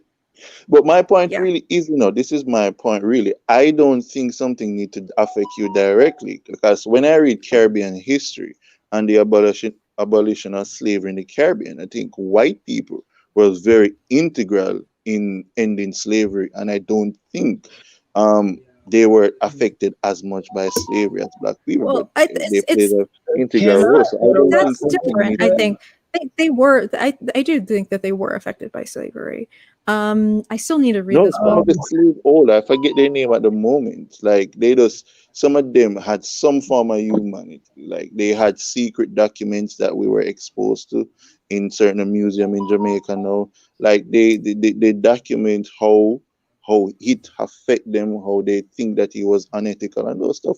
But my point yeah. really is, this is my point really. I don't think something need to affect you directly because when I read Caribbean history and the abolition of slavery in the Caribbean, I think white people was very integral in ending slavery, and I don't think they were affected as much by slavery as black people, but Well, they played it's an integral Can role. I So I don't think that's something different. need I to be. think they were. I do think that they were affected by slavery. I still need to read No, this some book. of the slave older, I forget their name at the moment. Like they just, some of them had some form of humanity. Like they had secret documents that we were exposed to in certain museum in Jamaica now. Like they document how it affect them, how they think that he was unethical and those stuff.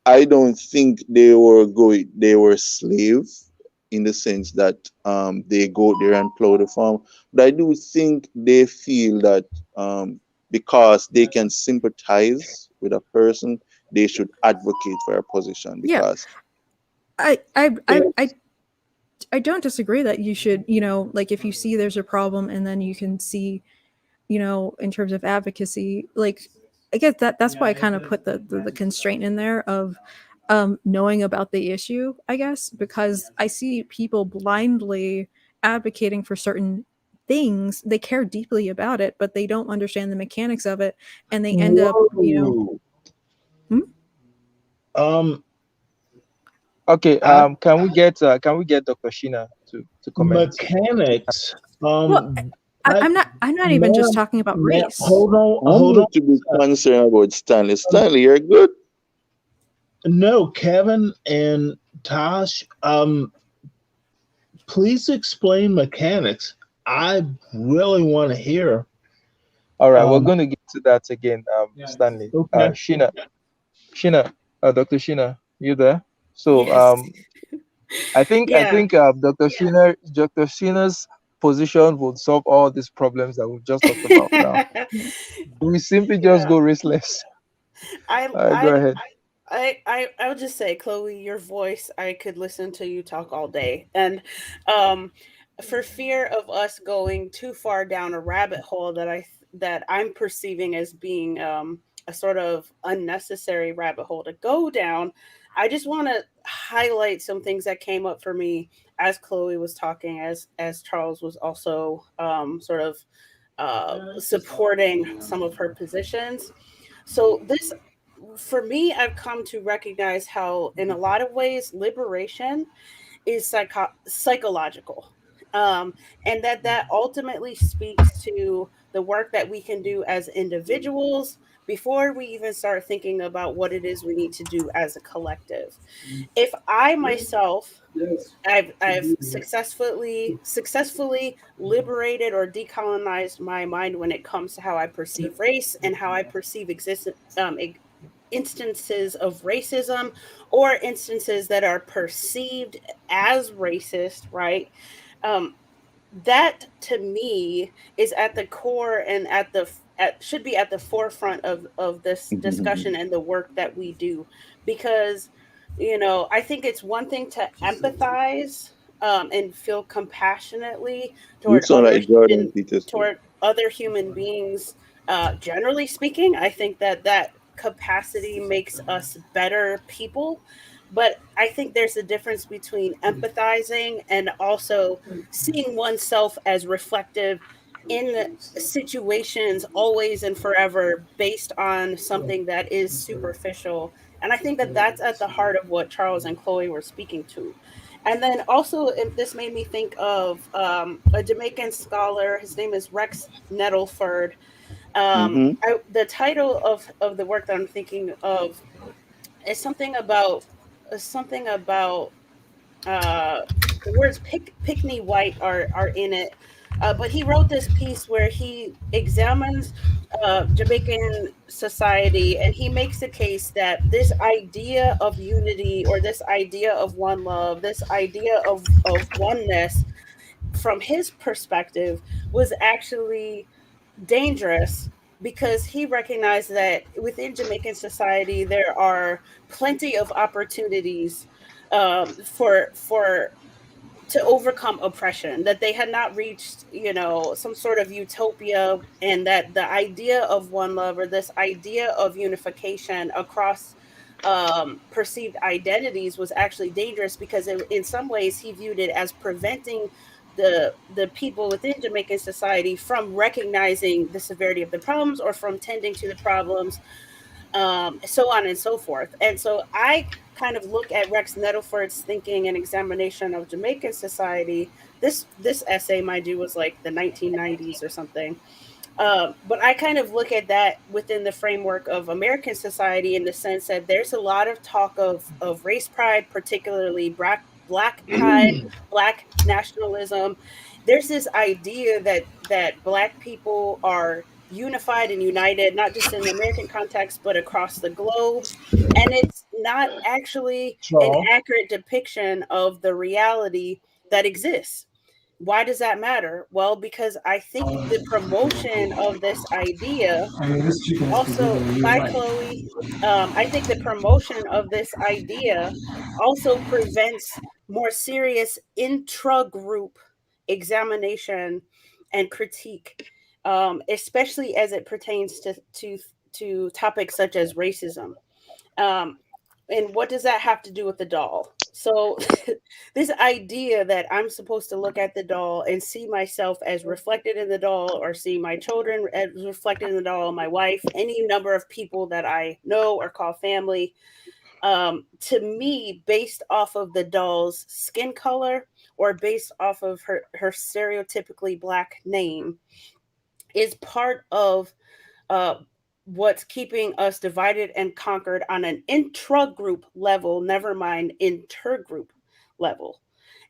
I don't think they were slave in the sense that they go there and plow the farm, but I do think they feel that because they can sympathize with a person, they should advocate for a position Yeah. because I don't disagree that you should, like if you see there's a problem and then you can see, in terms of advocacy, like I guess that's why I kind of put the constraint in there of knowing about the issue, I guess, because I see people blindly advocating for certain things. They care deeply about it, but they don't understand the mechanics of it, and they end up, Whoa. Okay. I- Can we get Dr. Sheena to comment? mechanics. well, I'm not even just talking about race. Hold on. I Hold on. need to be concerned about Stanley. Stanley, you're good. No, Kevin and Tosh, please explain mechanics. I really want to hear. All right, we're going to get to that again, Stanley. Okay. Sheena, Dr. Sheena, you there? So Yes. I think Yeah. Dr. Sheena's position would solve all these problems that we've just talked about now. We simply just go raceless. Go ahead. I would just say, Chloe, your voice, I could listen to you talk all day. And for fear of us going too far down a rabbit hole that I'm perceiving as being a sort of unnecessary rabbit hole to go down, I just want to highlight some things that came up for me as Chloe was talking, as Charles was also sort of supporting some of her positions. So this, for me, I've come to recognize how, in a lot of ways, liberation is psychological, and that ultimately speaks to the work that we can do as individuals before we even start thinking about what it is we need to do as a collective. If I myself, I've successfully liberated or decolonized my mind when it comes to how I perceive race and how I perceive instances of racism or instances that are perceived as racist, right? That to me is at the core and should be at the forefront of this discussion and the work that we do, because I think it's one thing to empathize and feel compassionately You sound like Jordan Peterson. toward other human beings. Generally speaking, I think that capacity makes us better people. But I think there's a difference between empathizing and also seeing oneself as reflective in situations always and forever based on something that is superficial. And I think that that's at the heart of what Charles and Chloe were speaking to. And then also, this made me think of a Jamaican scholar. His name is Rex Nettleford. The title of the work that I'm thinking of is something about the words Pickney White are in it. But he wrote this piece where he examines Jamaican society, and he makes the case that this idea of unity, or this idea of one love, this idea of oneness, from his perspective, was actually dangerous, because he recognized that within Jamaican society there are plenty of opportunities for to overcome oppression, that they had not reached some sort of utopia, and that the idea of one love, or this idea of unification across perceived identities, was actually dangerous, because in some ways he viewed it as preventing the people within Jamaican society from recognizing the severity of the problems, or from tending to the problems, so on and so forth. And so I kind of look at Rex Nettleford's thinking and examination of Jamaican society. This essay, mind you, was like the 1990s or something. But I kind of look at that within the framework of American society, in the sense that there's a lot of talk of race pride, particularly black pride, black nationalism. There's this idea that black people are unified and united, not just in the American context, but across the globe. And it's not actually an accurate depiction of the reality that exists. Why does that matter? Well, because I think the promotion of this idea also, bye, Chloe. I think the promotion of this idea also prevents more serious intra-group examination and critique, especially as it pertains to topics such as racism. Um, and what does that have to do with the doll? So, this idea that I'm supposed to look at the doll and see myself as reflected in the doll, or see my children as reflected in the doll, my wife, any number of people that I know or call family, to me, based off of the doll's skin color or based off of her stereotypically Black name, is part of uh, what's keeping us divided and conquered on an intra-group level, never mind intergroup level.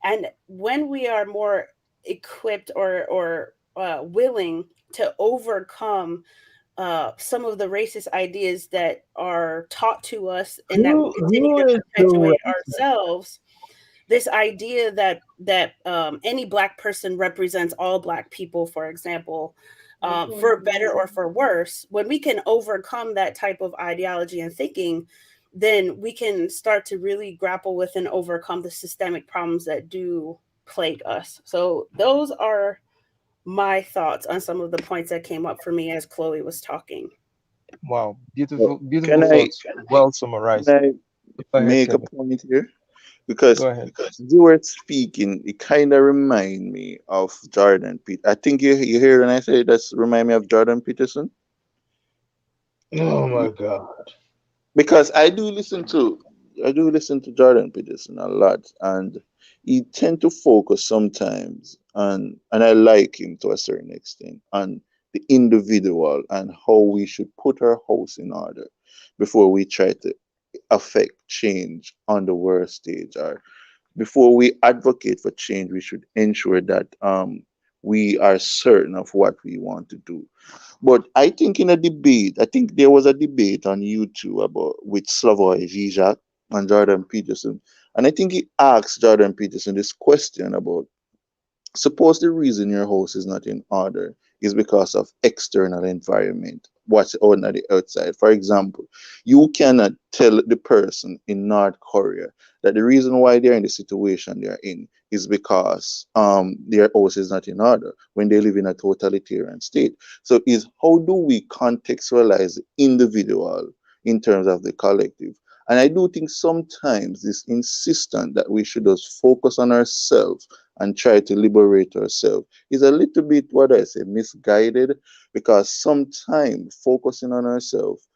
And when we are more equipped or willing to overcome some of the racist ideas that are taught to us and that we continue Who to is the perpetuate ourselves, this idea that any Black person represents all Black people, for example, for better or for worse, when we can overcome that type of ideology and thinking, then we can start to really grapple with and overcome the systemic problems that do plague us. So those are my thoughts on some of the points that came up for me as Chloe was talking. Wow, So beautiful can I thoughts, well can summarized. I Go ahead, make a Kevin. point here? Because Go ahead. you were speaking, it kind of remind me of Jordan Peterson. I think you hear when I say that's remind me of Jordan Peterson, Oh my God. because I do listen to Jordan Peterson a lot, and he tend to focus sometimes on, and I like him to a certain extent, on the individual and how we should put our house in order before we try to affect change on the world stage, or before we advocate for change, we should ensure that we are certain of what we want to do. But I think in a debate, I think there was a debate on YouTube about with Slavoj Žižek and Jordan Peterson, and I think he asked Jordan Peterson this question about, suppose the reason your house is not in order is because of external environment, what's on the outside. For example, you cannot tell the person in North Korea that the reason why they're in the situation they're in is because their house is not in order when they live in a totalitarian state. So is how do we contextualize the individual in terms of the collective? And I do think sometimes this insistence that we should just focus on ourselves and try to liberate ourselves is a little bit, what I say, misguided, because sometimes focusing on ourselves,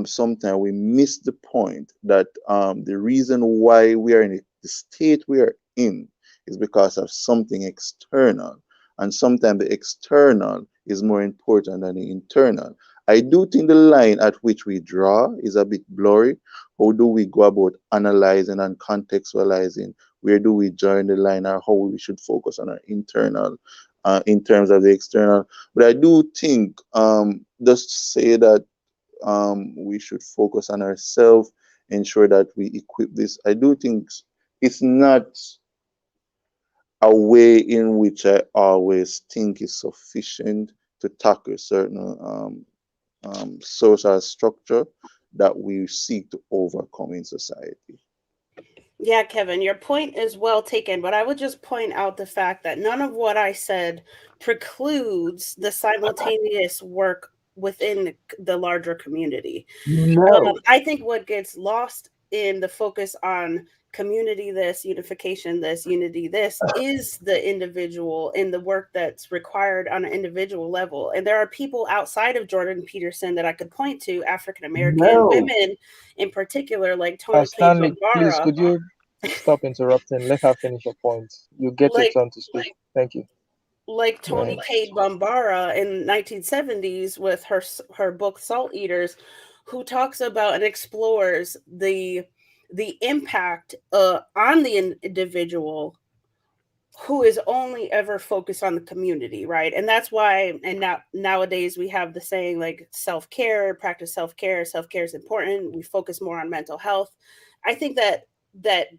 sometimes we miss the point that the reason why we are in the state we are in is because of something external. And sometimes the external is more important than the internal. I do think the line at which we draw is a bit blurry. How do we go about analyzing and contextualizing? Where do we join the line, or how we should focus on our internal in terms of the external? But I do think just say that we should focus on ourselves, ensure that we equip this. I do think it's not a way in which I always think is sufficient to tackle certain social structure that we seek to overcome in society. Yeah, Kevin, your point is well taken, but I would just point out the fact that none of what I said precludes the simultaneous work within the larger community. No. I think what gets lost in the focus on community this, unification this, unity this, is the individual in the work that's required on an individual level. And there are people outside of Jordan Peterson that I could point to, African American No. women in particular, like Tony Cade Stanley, please, Bambara, could you stop interrupting? Let her finish her point. You get your like turn to speak. Thank you. Go Tony ahead. Cade Bambara in 1970s with her book Salt Eaters, who talks about and explores the impact on the individual who is only ever focused on the community, right? And that's why, and now nowadays we have the saying like self-care, practice self-care. Self-care is important. We focus more on mental health. I think that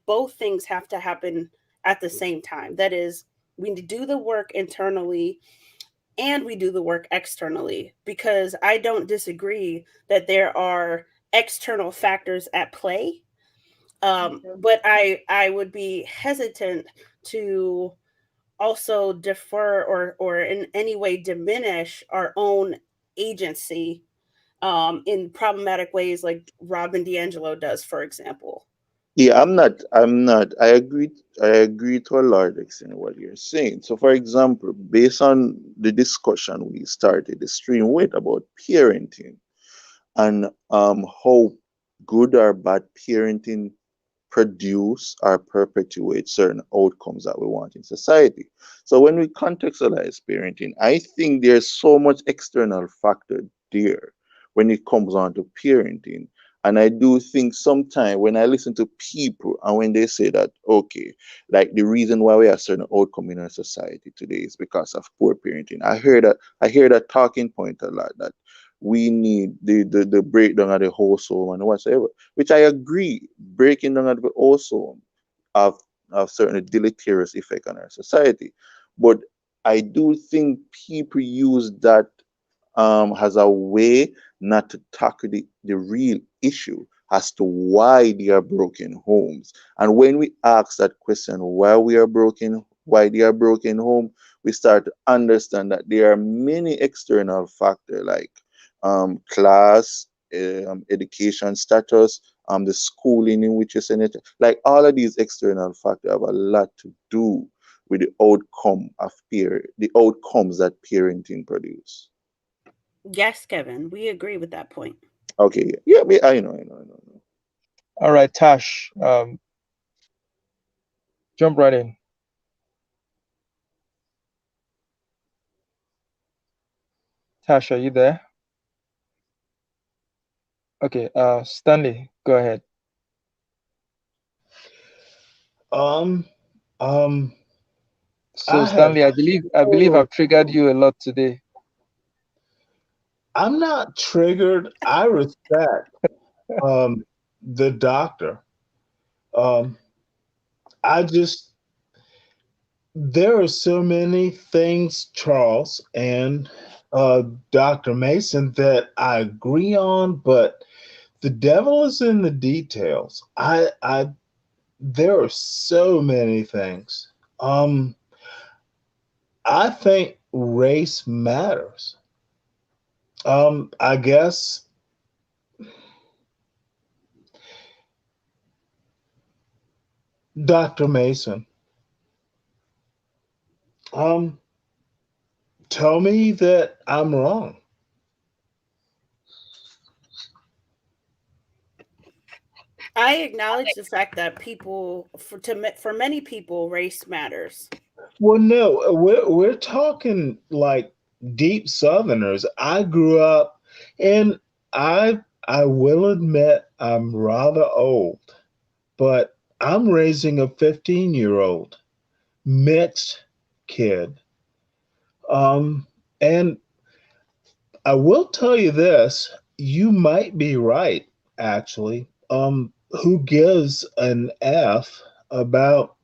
both things have to happen at the same time. That is, We do the work internally and we do the work externally, because I don't disagree that there are external factors at play. But I would be hesitant to also defer or in any way diminish our own agency in problematic ways like Robin DiAngelo does, for example. Yeah, I'm not. I agree to a large extent what you're saying. So for example, based on the discussion we started the stream with about parenting and how good or bad parenting produce or perpetuate certain outcomes that we want in society. So when we contextualize parenting, I think there's so much external factor there when it comes on to parenting. And I do think sometimes when I listen to people and when they say that, okay, like the reason why we have certain outcome in our society today is because of poor parenting. I hear that talking point a lot that we need the breakdown of the household and whatsoever, which I agree, breaking down of the household have certainly deleterious effect on our society. But I do think people use that as a way not to tackle the real issue as to why they are broken homes. And when we ask that question, why they are broken home, we start to understand that there are many external factors like class, education status, the schooling in which you send it. Like all of these external factors have a lot to do with the outcomes that parenting produce. Yes, Kevin, we agree with that point. Okay, yeah, I know. All right, Tash, jump right in. Tash, are you there? Okay, Stanley, go ahead. Um, um, So, I have Stanley, I believe total, I've triggered you a lot today. I'm not triggered. I respect the doctor. Um, I just there are so many things, Charles and Dr. Mason, that I agree on, but the devil is in the details. I there are so many things. Um, I think race matters. I guess Dr. Mason, um, tell me that I'm wrong. I acknowledge the fact that for many people, race matters. Well, no, we're talking like deep Southerners. I grew up, and I will admit I'm rather old, but I'm raising a 15-year-old mixed kid. And I will tell you this, you might be right, actually. Who gives an F about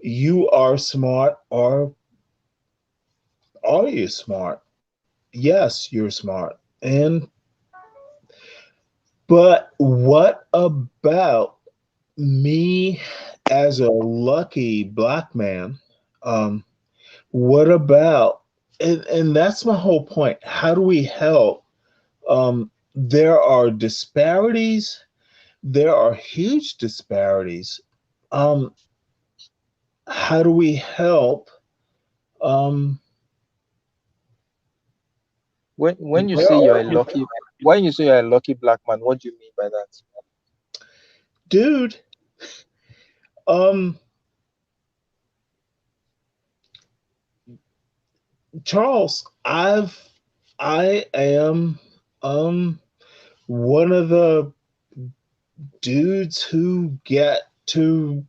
you are smart or are you smart? Yes, you're smart. And but what about me as a lucky black man? Um, what about and that's my whole point. How do we help? There are disparities. There are huge disparities. Um, how do we help? Um, When you where say you're are a we? lucky, when you say you're a lucky black man, what do you mean by that? Dude, um, Charles, I am um one of the dudes who get to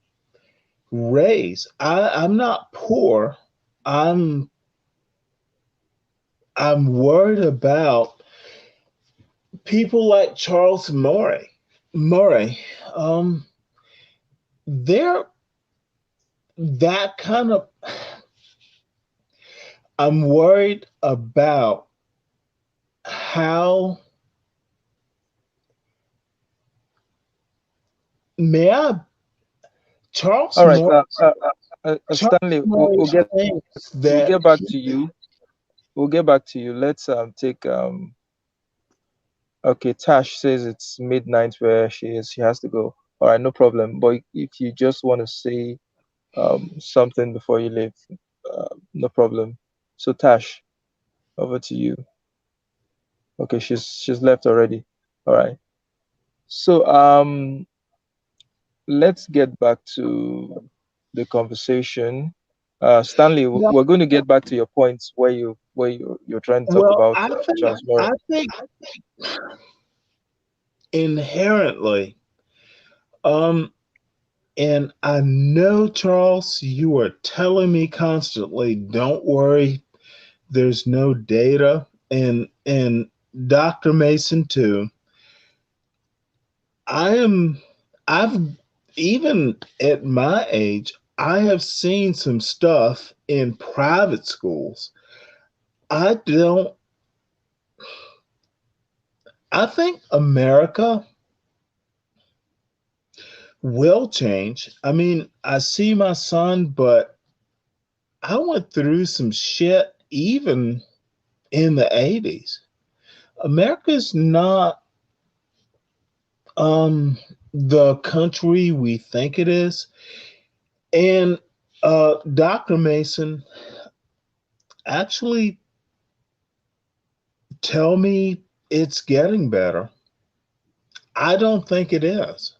raise. I'm not poor. I'm I'm worried about people like Charles Murray. Murray, um, they're that kind of I'm worried about how may I Charles All right, Morris Charles Stanley, Morris thinks we'll that get back to you. We'll get back to you. Let's take Okay, Tash says it's midnight where she is. She has to go. All right, no problem. But if you just want to say something before you leave, no problem. So Tash, over to you. Okay, she's left already. All right. So let's get back to the conversation. Stanley, we're going to get back to your points where you're trying to talk well, about I think Charles Morris. I think inherently, and I know, Charles, you are telling me constantly, don't worry, there's no data, and Dr. Mason too. I've even at my age, I have seen some stuff in private schools. I don't, I think America will change. I mean, I see my son, but I went through some shit even in the 80s. America's not the country we think it is. And Dr. Mason, actually tell me it's getting better. I don't think it is.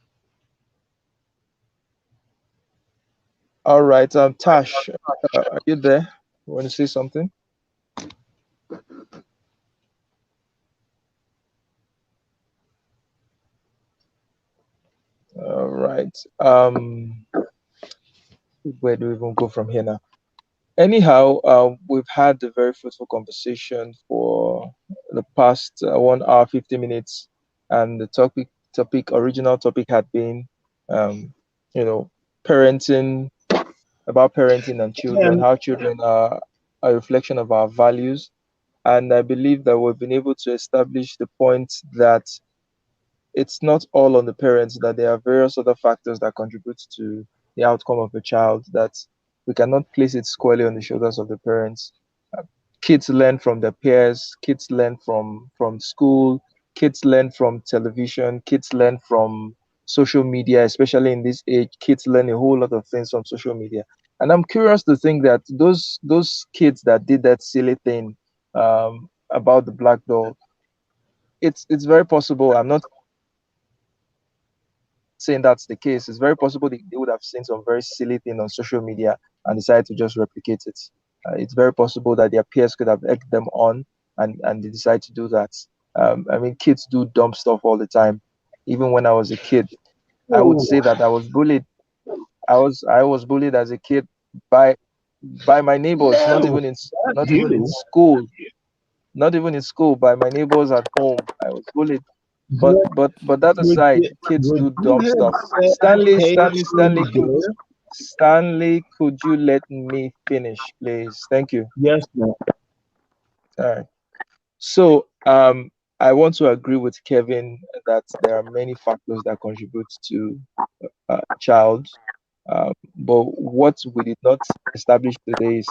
All right, Tash, are you there? You want to say something? All right. Where do we even go from here now? Anyhow, we've had a very fruitful conversation for the past 1 hour, 50 minutes, and the original topic had been, you know, parenting, about parenting and children, And how children are a reflection of our values. And I believe that we've been able to establish the point that it's not all on the parents, that there are various other factors that contribute to the outcome of a child, that we cannot place it squarely on the shoulders of the parents. Kids learn from their peers, kids learn from school, kids learn from television, kids learn from social media, especially in this age. Kids learn a whole lot of things from social media. And I'm curious to think that those kids that did that silly thing about the black doll, it's very possible. I'm not saying that's the case. It's very possible they would have seen some very silly thing on social media and decided to just replicate it. It's very possible that their peers could have egged them on, and they decide to do that. I mean, kids do dumb stuff all the time. Even when I was a kid, I would say that I was bullied. I was bullied as a kid by my neighbors, not no, even in not not even in you. school, not even in school, by my neighbors at home. I was bullied. But Would, but that aside, kids would do you dumb have stuff. said, hey, there? Stanley, could you let me finish, please? Thank you. Yes, no. All right. So I want to agree with Kevin that there are many factors that contribute to a child. But what we did not establish today is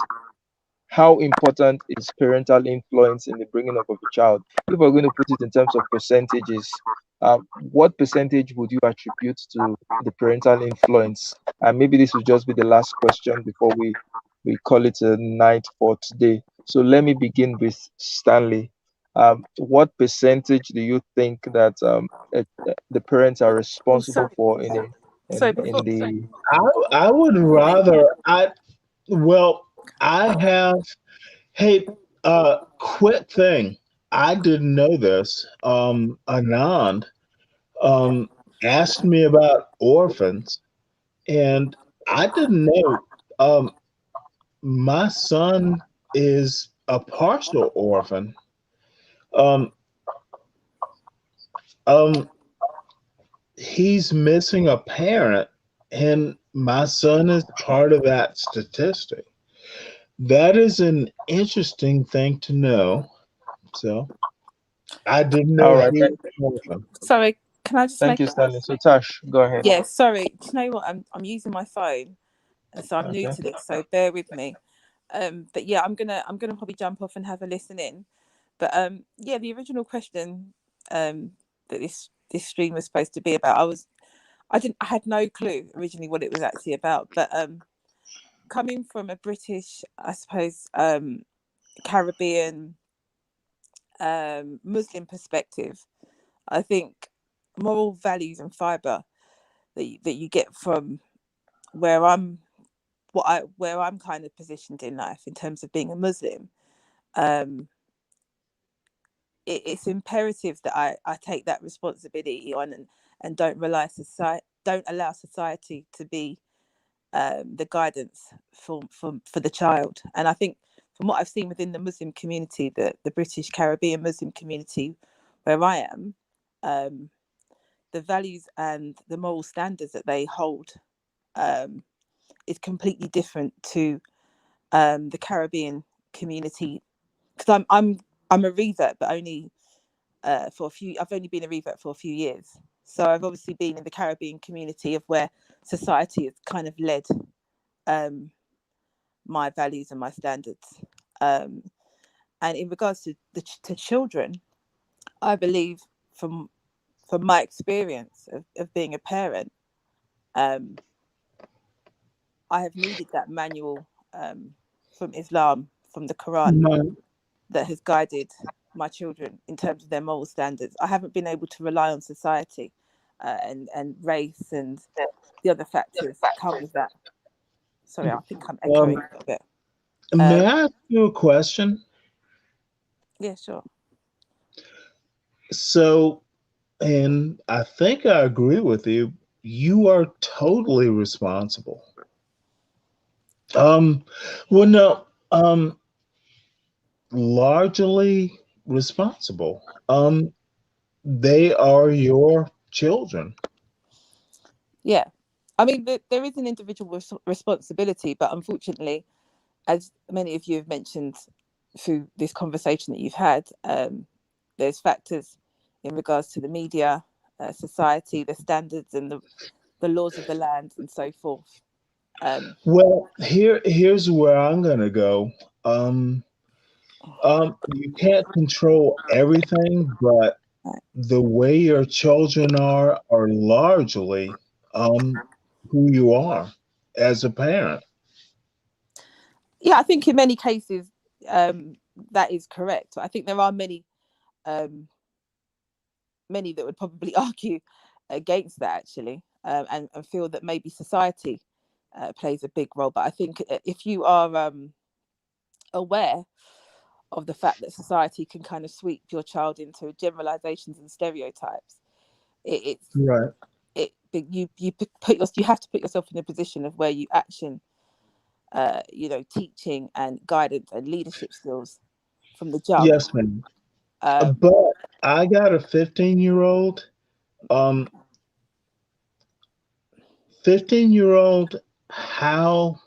how important is parental influence in the bringing up of a child? If we're going to put it in terms of percentages, what percentage would you attribute to the parental influence? And maybe this will just be the last question before we call it a night for today. So let me begin with Stanley. What percentage do you think that the parents are responsible Sorry, for sorry. Before, in the I would rather, well, I have, hey, quick thing. I didn't know this. Anand, asked me about orphans, and I didn't know. My son is a partial orphan. Um, um, he's missing a parent, and my son is part of that statistic. That is an interesting thing to know. So I didn't All know right. he was Muslim. Sorry, can I just Thank make you, a Stanley. So Tash, go ahead. yeah, sorry. Do you know what? I'm using my phone, and so I'm new Okay. to this, so bear with me. But yeah, I'm gonna probably jump off and have a listen in. But yeah, the original question that this stream was supposed to be about, I had no clue originally what it was actually about. But coming from a British, I suppose, Caribbean, Muslim perspective, I think moral values and fiber that you get from where I'm where I'm kind of positioned in life in terms of being a Muslim. Um, it's imperative that I take that responsibility on and don't allow society to be the guidance for the child. And I think from what I've seen within the Muslim community, the British Caribbean Muslim community where I am, the values and the moral standards that they hold is completely different to the Caribbean community. Because I'm a revert, but only for a few. I've only been a revert for a few years, so I've obviously been in the Caribbean community of where society has kind of led my values and my standards. And in regards to children, I believe from my experience of being a parent, I have needed that manual from Islam, from the Quran, No. that has guided my children in terms of their moral standards. I haven't been able to rely on society and race and the other factors that come with that. Sorry, I think I'm echoing a little bit. May I ask you a question? Yeah, sure. So, and I think I agree with you. You are totally responsible. Well, no, largely responsible. They are your children. Yeah. I mean, there is an individual responsibility, but unfortunately, as many of you have mentioned through this conversation that you've had, there's factors in regards to the media, society, the standards and the laws of the land and so forth. Well, here's where I'm gonna go. You can't control everything, but the way your children are largely who you are as a parent. Yeah, I think in many cases that is correct. I think there are many that would probably argue against that actually, and feel that maybe society plays a big role. But I think if you are aware of the fact that society can kind of sweep your child into generalizations and stereotypes, it's Right. you have to put yourself in a position of where you action teaching and guidance and leadership skills from the jump. Yes, ma'am. But I got a 15-year-old. 15-year-old, how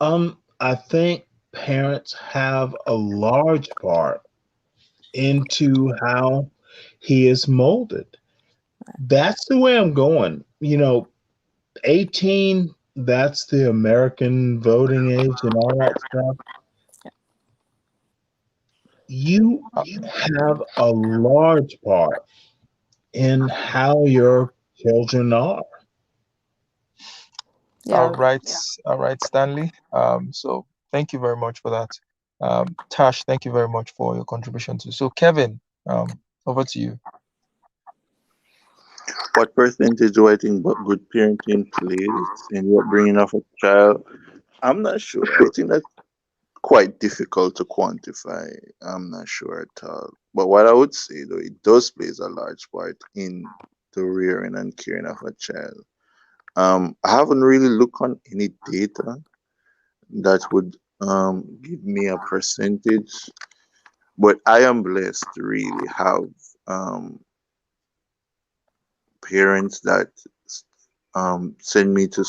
I think parents have a large part into how he is molded. That's the way I'm going. 18, that's the American voting age and all that stuff. You have a large part in how your children are. Yeah. All right, Stanley. So thank you very much for that. Tash, thank you very much for your contribution too. So Kevin, over to you. What percentage do I think good parenting plays in what bringing up a child? I'm not sure. I think that's quite difficult to quantify. I'm not sure at all. But what I would say, though, it does plays a large part in the rearing and caring of a child. I haven't really looked on any data that would give me a percentage, but I am blessed to really have parents that send me to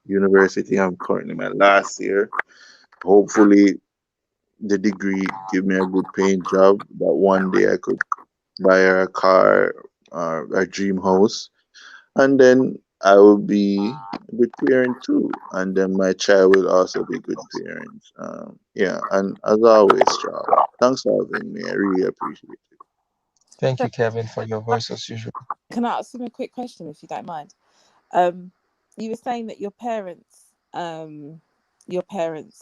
university. I'm currently my last year, hopefully the degree give me a good paying job that one day I could buy her a car or a dream house, and then I will be a good parent too, and then my child will also be good parents. Yeah, and as always, Charles, thanks for having me. I really appreciate it. Thank So, you, Kevin, for your voice as usual. can I ask him a quick question, if you don't mind? You were saying that your parents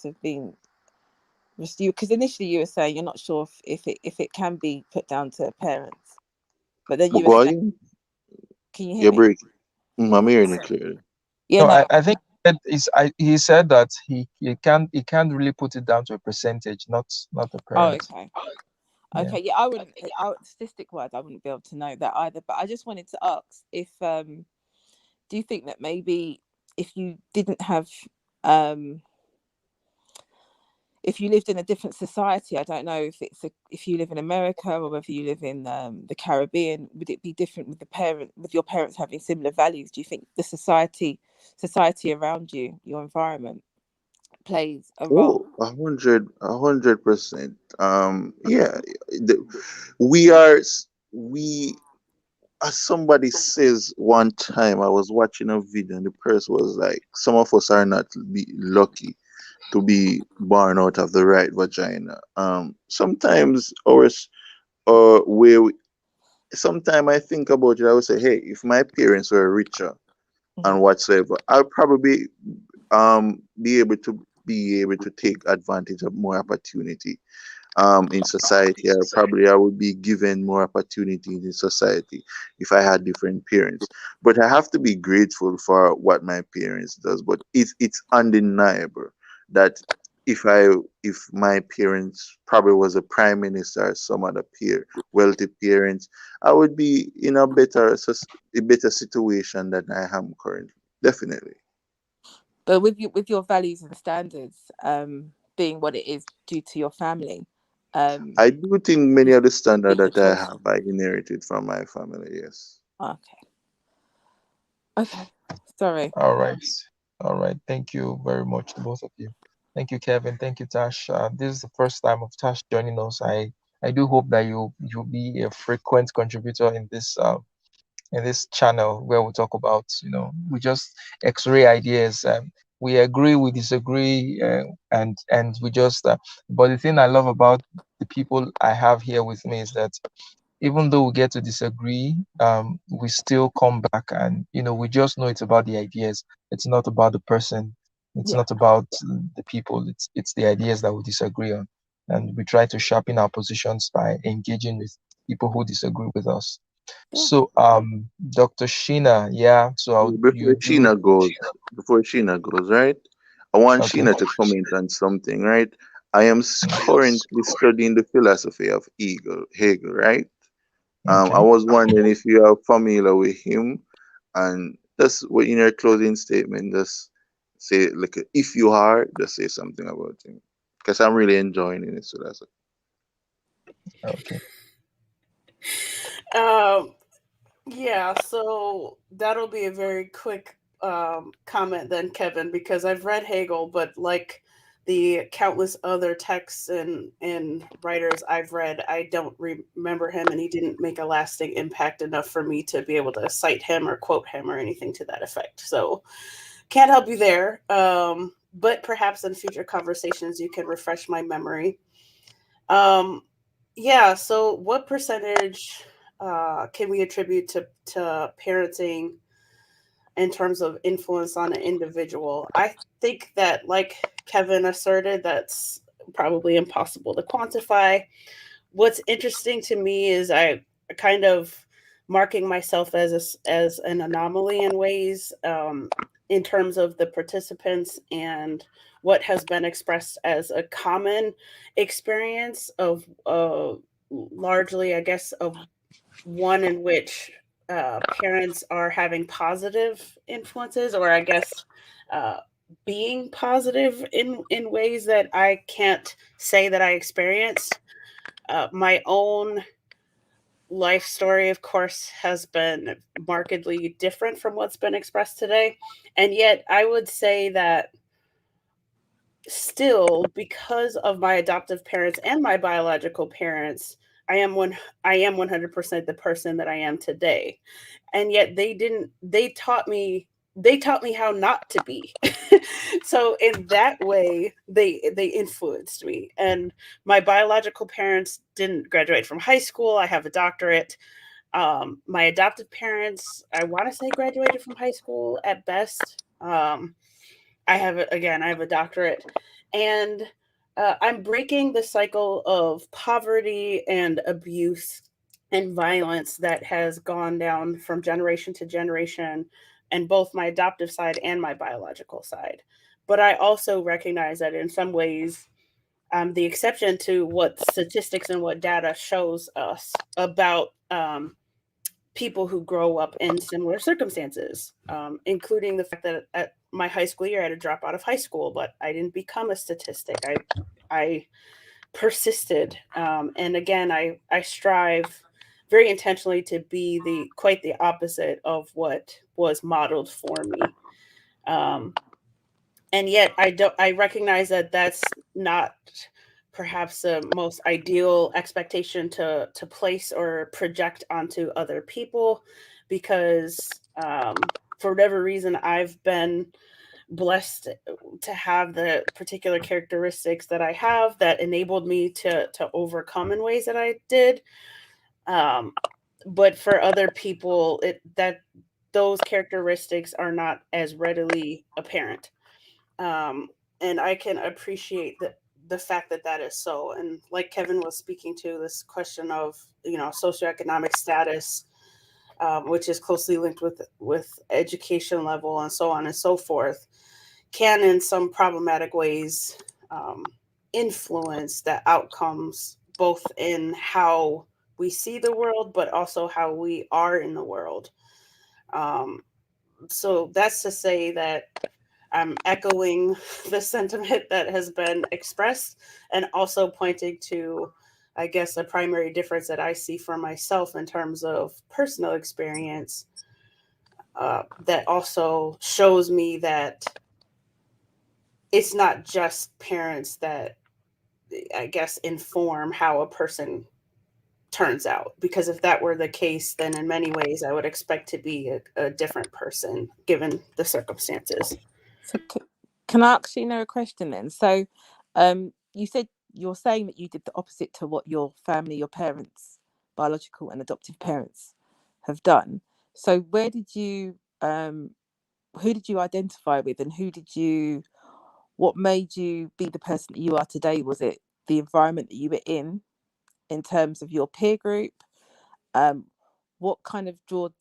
have been because initially you were saying you're not sure if it can be put down to parents, but then But you were go saying, again, can you hear you're me? breaking. I'm hearing it clearly. Yeah, No, no. I think he said that he can't really put it down to a percentage, not the Oh, parents. okay. Yeah. Okay, yeah, statistic wise, I wouldn't be able to know that either. But I just wanted to ask if do you think that maybe if you didn't have if you lived in a different society, I don't know if you live in America or whether you live in the Caribbean, would it be different with your parents having similar values? Do you think the society around you, your environment, plays a role? Oh, 100%. Yeah, the, we are, we, as somebody says one time, I was watching a video and the person was like, some of us are not lucky to be born out of the right vagina. Sometimes where sometimes I think about it, I would say, hey, if my parents were richer and Mhm. whatsoever, I'll probably be able to take advantage of more opportunity in society. I would be given more opportunities in society if I had different parents. But I have to be grateful for what my parents does. But it's undeniable that if my parents probably was a prime minister or some other wealthy parents, I would be in a better situation than I am currently. Definitely. But with your values and standards being what it is due to your family, I do think many you of the be standard your that I choice. have, I inherited from my family. Yes. Okay, sorry. All right. All right. Thank you very much to both of you. Thank you, Kevin. Thank you, Tash. This is the first time of Tash joining us. I do hope that you'll be a frequent contributor in this channel where we talk about, we just x-ray ideas. We agree, we disagree, and we just. But the thing I love about the people I have here with me is that even though we get to disagree, we still come back and we just know it's about the ideas. It's not about the person. It's Yeah. not about the people. It's the ideas that we disagree on, and we try to sharpen our positions by engaging with people who disagree with us. Yeah. So, Dr. Sheena, yeah. So Before you do. Sheena goes, right? I want Okay. Sheena to comment on something, right? I am currently studying the philosophy of Hegel, right? I Okay. was wondering if you are familiar with him, and just what in your closing statement, just say like if you are, just say something about him, because I'm really enjoying his philosophy. Okay. Um, yeah, so that'll be a very quick comment then, Kevin, because I've read Hegel, but like the countless other texts and writers I've read, I don't remember him, and he didn't make a lasting impact enough for me to be able to cite him or quote him or anything to that effect. So can't help you there. But perhaps in future conversations you can refresh my memory. Um, yeah. So, what percentage can we attribute to parenting in terms of influence on an individual? I think that, like Kevin asserted, that's probably impossible to quantify. What's interesting to me is I kind of marking myself as an anomaly in ways, in terms of the participants and what has been expressed as a common experience of largely, I guess, of one in which parents are having positive influences, or I guess uh, being positive in ways that I can't say that I experienced. My own life story, of course, has been markedly different from what's been expressed today. And yet, I would say that still, because of my adoptive parents and my biological parents, I am 100% the person that I am today. And yet they taught me how not to be. So in that way, they influenced me. And my biological parents didn't graduate from high school. I have a doctorate. My adoptive parents, I want to say, graduated from high school at best. I have a doctorate, and I'm breaking the cycle of poverty and abuse and violence that has gone down from generation to generation, and both my adoptive side and my biological side. But I also recognize that in some ways, I'm the exception to what statistics and what data shows us about people who grow up in similar circumstances, including the fact that at my high school year, I had to drop out of high school, but I didn't become a statistic. I persisted, and again, I strive very intentionally to be quite the opposite of what was modeled for me. And yet, I recognize that that's not perhaps the most ideal expectation to place or project onto other people, because for whatever reason, I've been blessed to have the particular characteristics that I have that enabled me to overcome in ways that I did. But for other people, those characteristics are not as readily apparent. And I can appreciate the fact that that is so. And like Kevin was speaking to, this question of socioeconomic status, which is closely linked with education level and so on and so forth, can in some problematic ways influence the outcomes, both in how we see the world, but also how we are in the world. So that's to say that I'm echoing the sentiment that has been expressed, and also pointing to, I guess, a primary difference that I see for myself in terms of personal experience, that also shows me that it's not just parents that, I guess, inform how a person turns out. Because if that were the case, then in many ways I would expect to be a different person given the circumstances. So can I ask you a question then? So you said you're saying that you did the opposite to what your family, your parents, biological and adoptive parents, have done. So where did you who did you identify with, and what made you be the person that you are today? Was it the environment that you were in terms of your peer group? What kind of drawed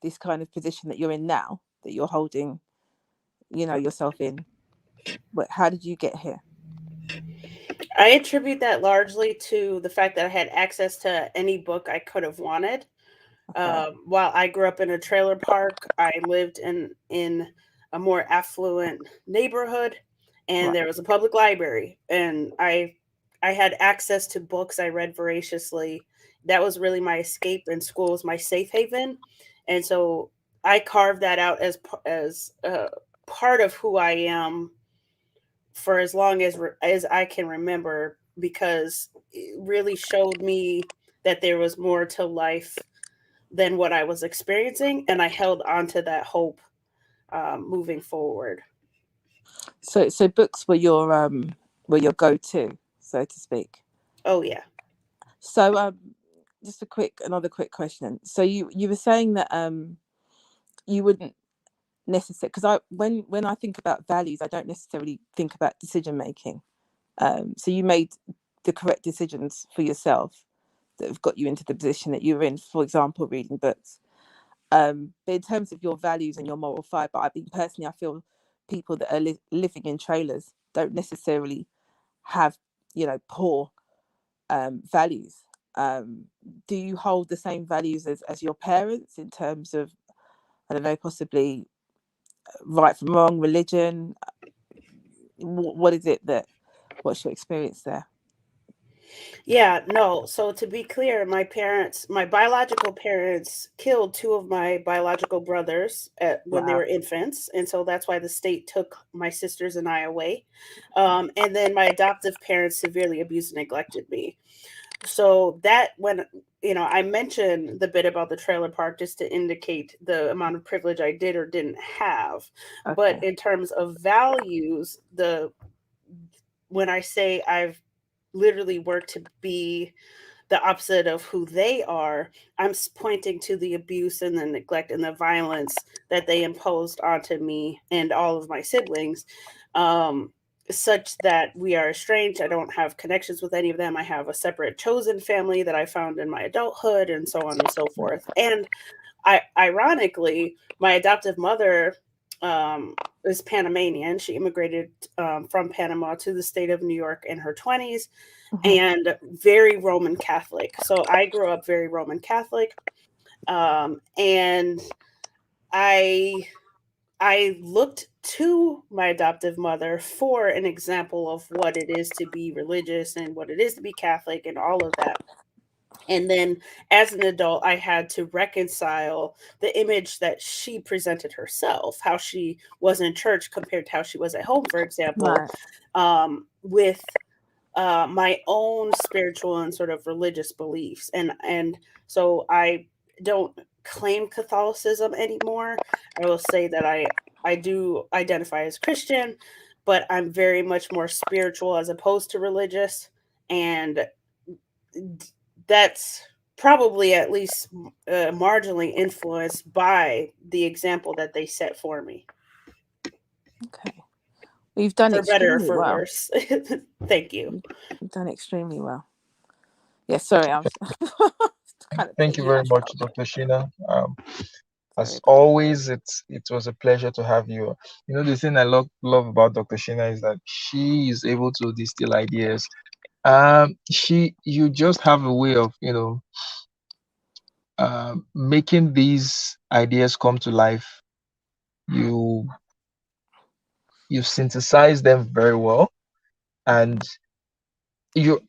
this kind of position that you're in now, that you're holding, yourself in? How did you get here? I attribute that largely to the fact that I had access to any book I could have wanted. Okay. While I grew up in a trailer park, I lived in a more affluent neighborhood, and Right. there was a public library, and I had access to books I read voraciously. That was really my escape, and school was my safe haven, and so I carved that out as part of who I am for as long as I can remember, because it really showed me that there was more to life than what I was experiencing, and I held on to that hope moving forward. So books were your go-to, so to speak. Oh yeah. So just another quick question. So you were saying that you wouldn't necessarily, because when I think about values, I don't necessarily think about decision making. So you made the correct decisions for yourself that have got you into the position that you're in, for example, reading books. But in terms of your values and your moral fiber, I feel people that are living in trailers don't necessarily have, poor values. Do you hold the same values as your parents in terms of, I don't know, possibly right from wrong, religion? What is it what's your experience there? Yeah, no. So to be clear, my biological parents killed two of my biological brothers when they Wow. were infants, and so that's why the state took my sisters and I away. And then my adoptive parents severely abused and neglected me. So that when I mentioned the bit about the trailer park just to indicate the amount of privilege I did or didn't have. But Okay. in terms of values, when I say I've literally worked to be the opposite of who they are, I'm pointing to the abuse and the neglect and the violence that they imposed onto me and all of my siblings, um, such that we are estranged. I don't have connections with any of them. I have a separate chosen family that I found in my adulthood, and so on and so forth. And ironically, my adoptive mother is Panamanian. She immigrated from Panama to the state of New York in her 20s, and very Roman Catholic. So I grew up very Roman Catholic, and I looked to my adoptive mother for an example of what it is to be religious and what it is to be Catholic and all of that. And then as an adult, I had to reconcile the image that she presented herself, how she was in church compared to how she was at home, for example, Right. with my own spiritual and sort of religious beliefs. And so I don't claim Catholicism anymore. I will say that I do identify as Christian, but I'm very much more spiritual as opposed to religious. And that's probably at least marginally influenced by the example that they set for me, Okay. Well, you've done for better or extremely for well. worse. Thank you. You've done extremely well. Yeah, sorry, I was kind of Thank putting you you very on much, spot there. Dr. Sheena. Sorry As about always, it was a pleasure to have you. The thing I love about Dr. Sheena is that she is able to distill ideas. You just have a way of making these ideas come to life. You you synthesize them very well, and you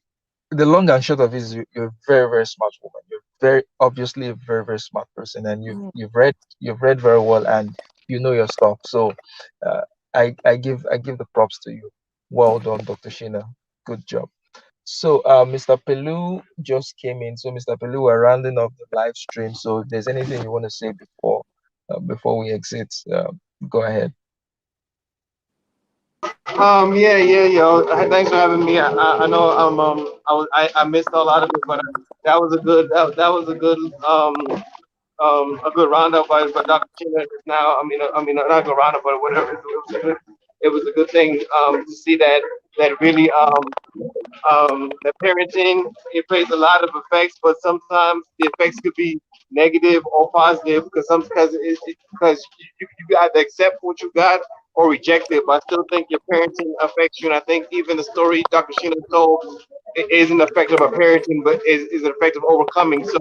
the long and short of it is you're a very, very smart woman. You're very obviously a very, very smart person, and that. you've read very well, and you know your stuff. So uh, I give the props to you. Well done, Dr. Sheena. Good job. So Mr. Pelu just came in. So Mr. Pelu, we're rounding up the live stream. So if there's anything you want to say before we exit, go ahead. Yeah. Thanks for having me. I know I missed a lot of it, but that was a good a good roundup by Dr. Chinner just now. I mean, not a good roundup, but whatever. It was a good thing to see that really the parenting, it plays a lot of effects, but sometimes the effects could be negative or positive because because you got to accept what you got or reject it. But I still think your parenting affects you, and I think even the story Dr. Sheena told is an effect of a parenting, but is an effect of overcoming. So,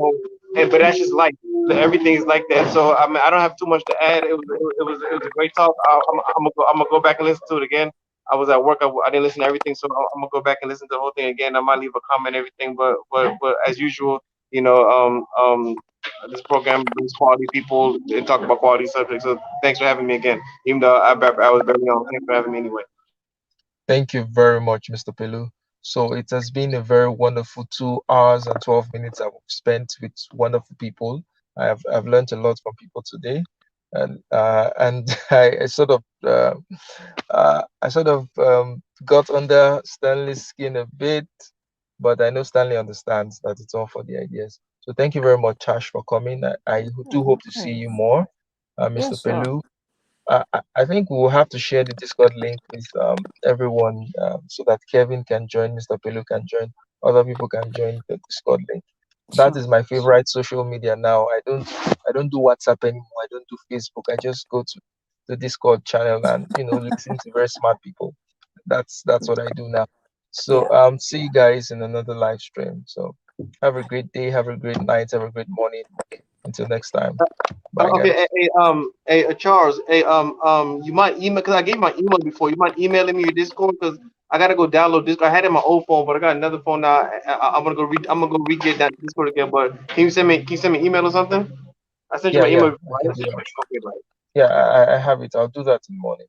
but that's just life. Everything is like that. So I mean, I don't have too much to add. It was a great talk. I'm gonna go back and listen to it again. I was at work. I didn't listen to everything, so I'm gonna go back and listen to the whole thing again. I might leave a comment, and everything, but as usual, this program brings quality people and talk about quality subjects. So thanks for having me again. Even though I was very young, thanks for having me anyway. Thank you very much, Mr. Pelu. So it has been a very wonderful 2 hours and 12 minutes I've spent with wonderful people. I've learned a lot from people today, and I sort of got under Stanley's skin a bit, but I know Stanley understands that it's all for the ideas. So thank you very much, Tash, for coming. I do hope to see Thanks. you more, Yeah, Mr. sure. Pelu. I think we'll have to share the Discord link with everyone so that Kevin can join, Mr. Pelu can join, other people can join the Discord link. That Sure. is my favorite social media now. I don't do WhatsApp anymore. I don't do Facebook. I just go to the Discord channel and listen to very smart people. That's what I do now. So Yeah. see you guys in another live stream. So have a great day, have a great night, have a great morning. Until next time. Bye Okay, guys. Charles, you might email because I gave my email before. You might email me your Discord because I gotta go download this. I had it in my old phone, but I got another phone now. I'm gonna go re-get that Discord again. But can you send me email or something? I sent you Yeah, my yeah, email. I can Right? do that. Okay, right. Yeah, I have it. I'll do that in the morning.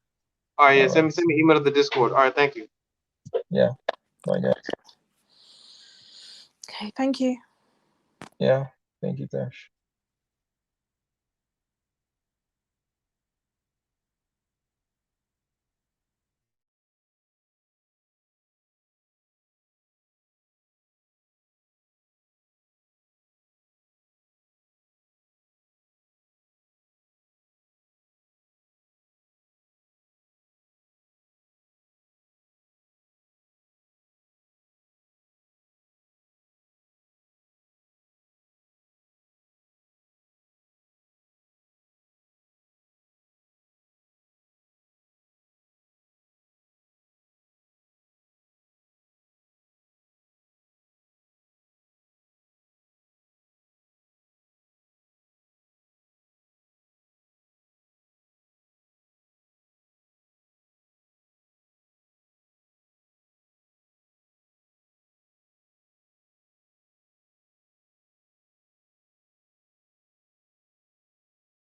All right, yeah. All Send right. me email to the Discord. All right, thank you. Yeah. Bye, guys. Okay, thank you. Yeah. Thank you, Tash.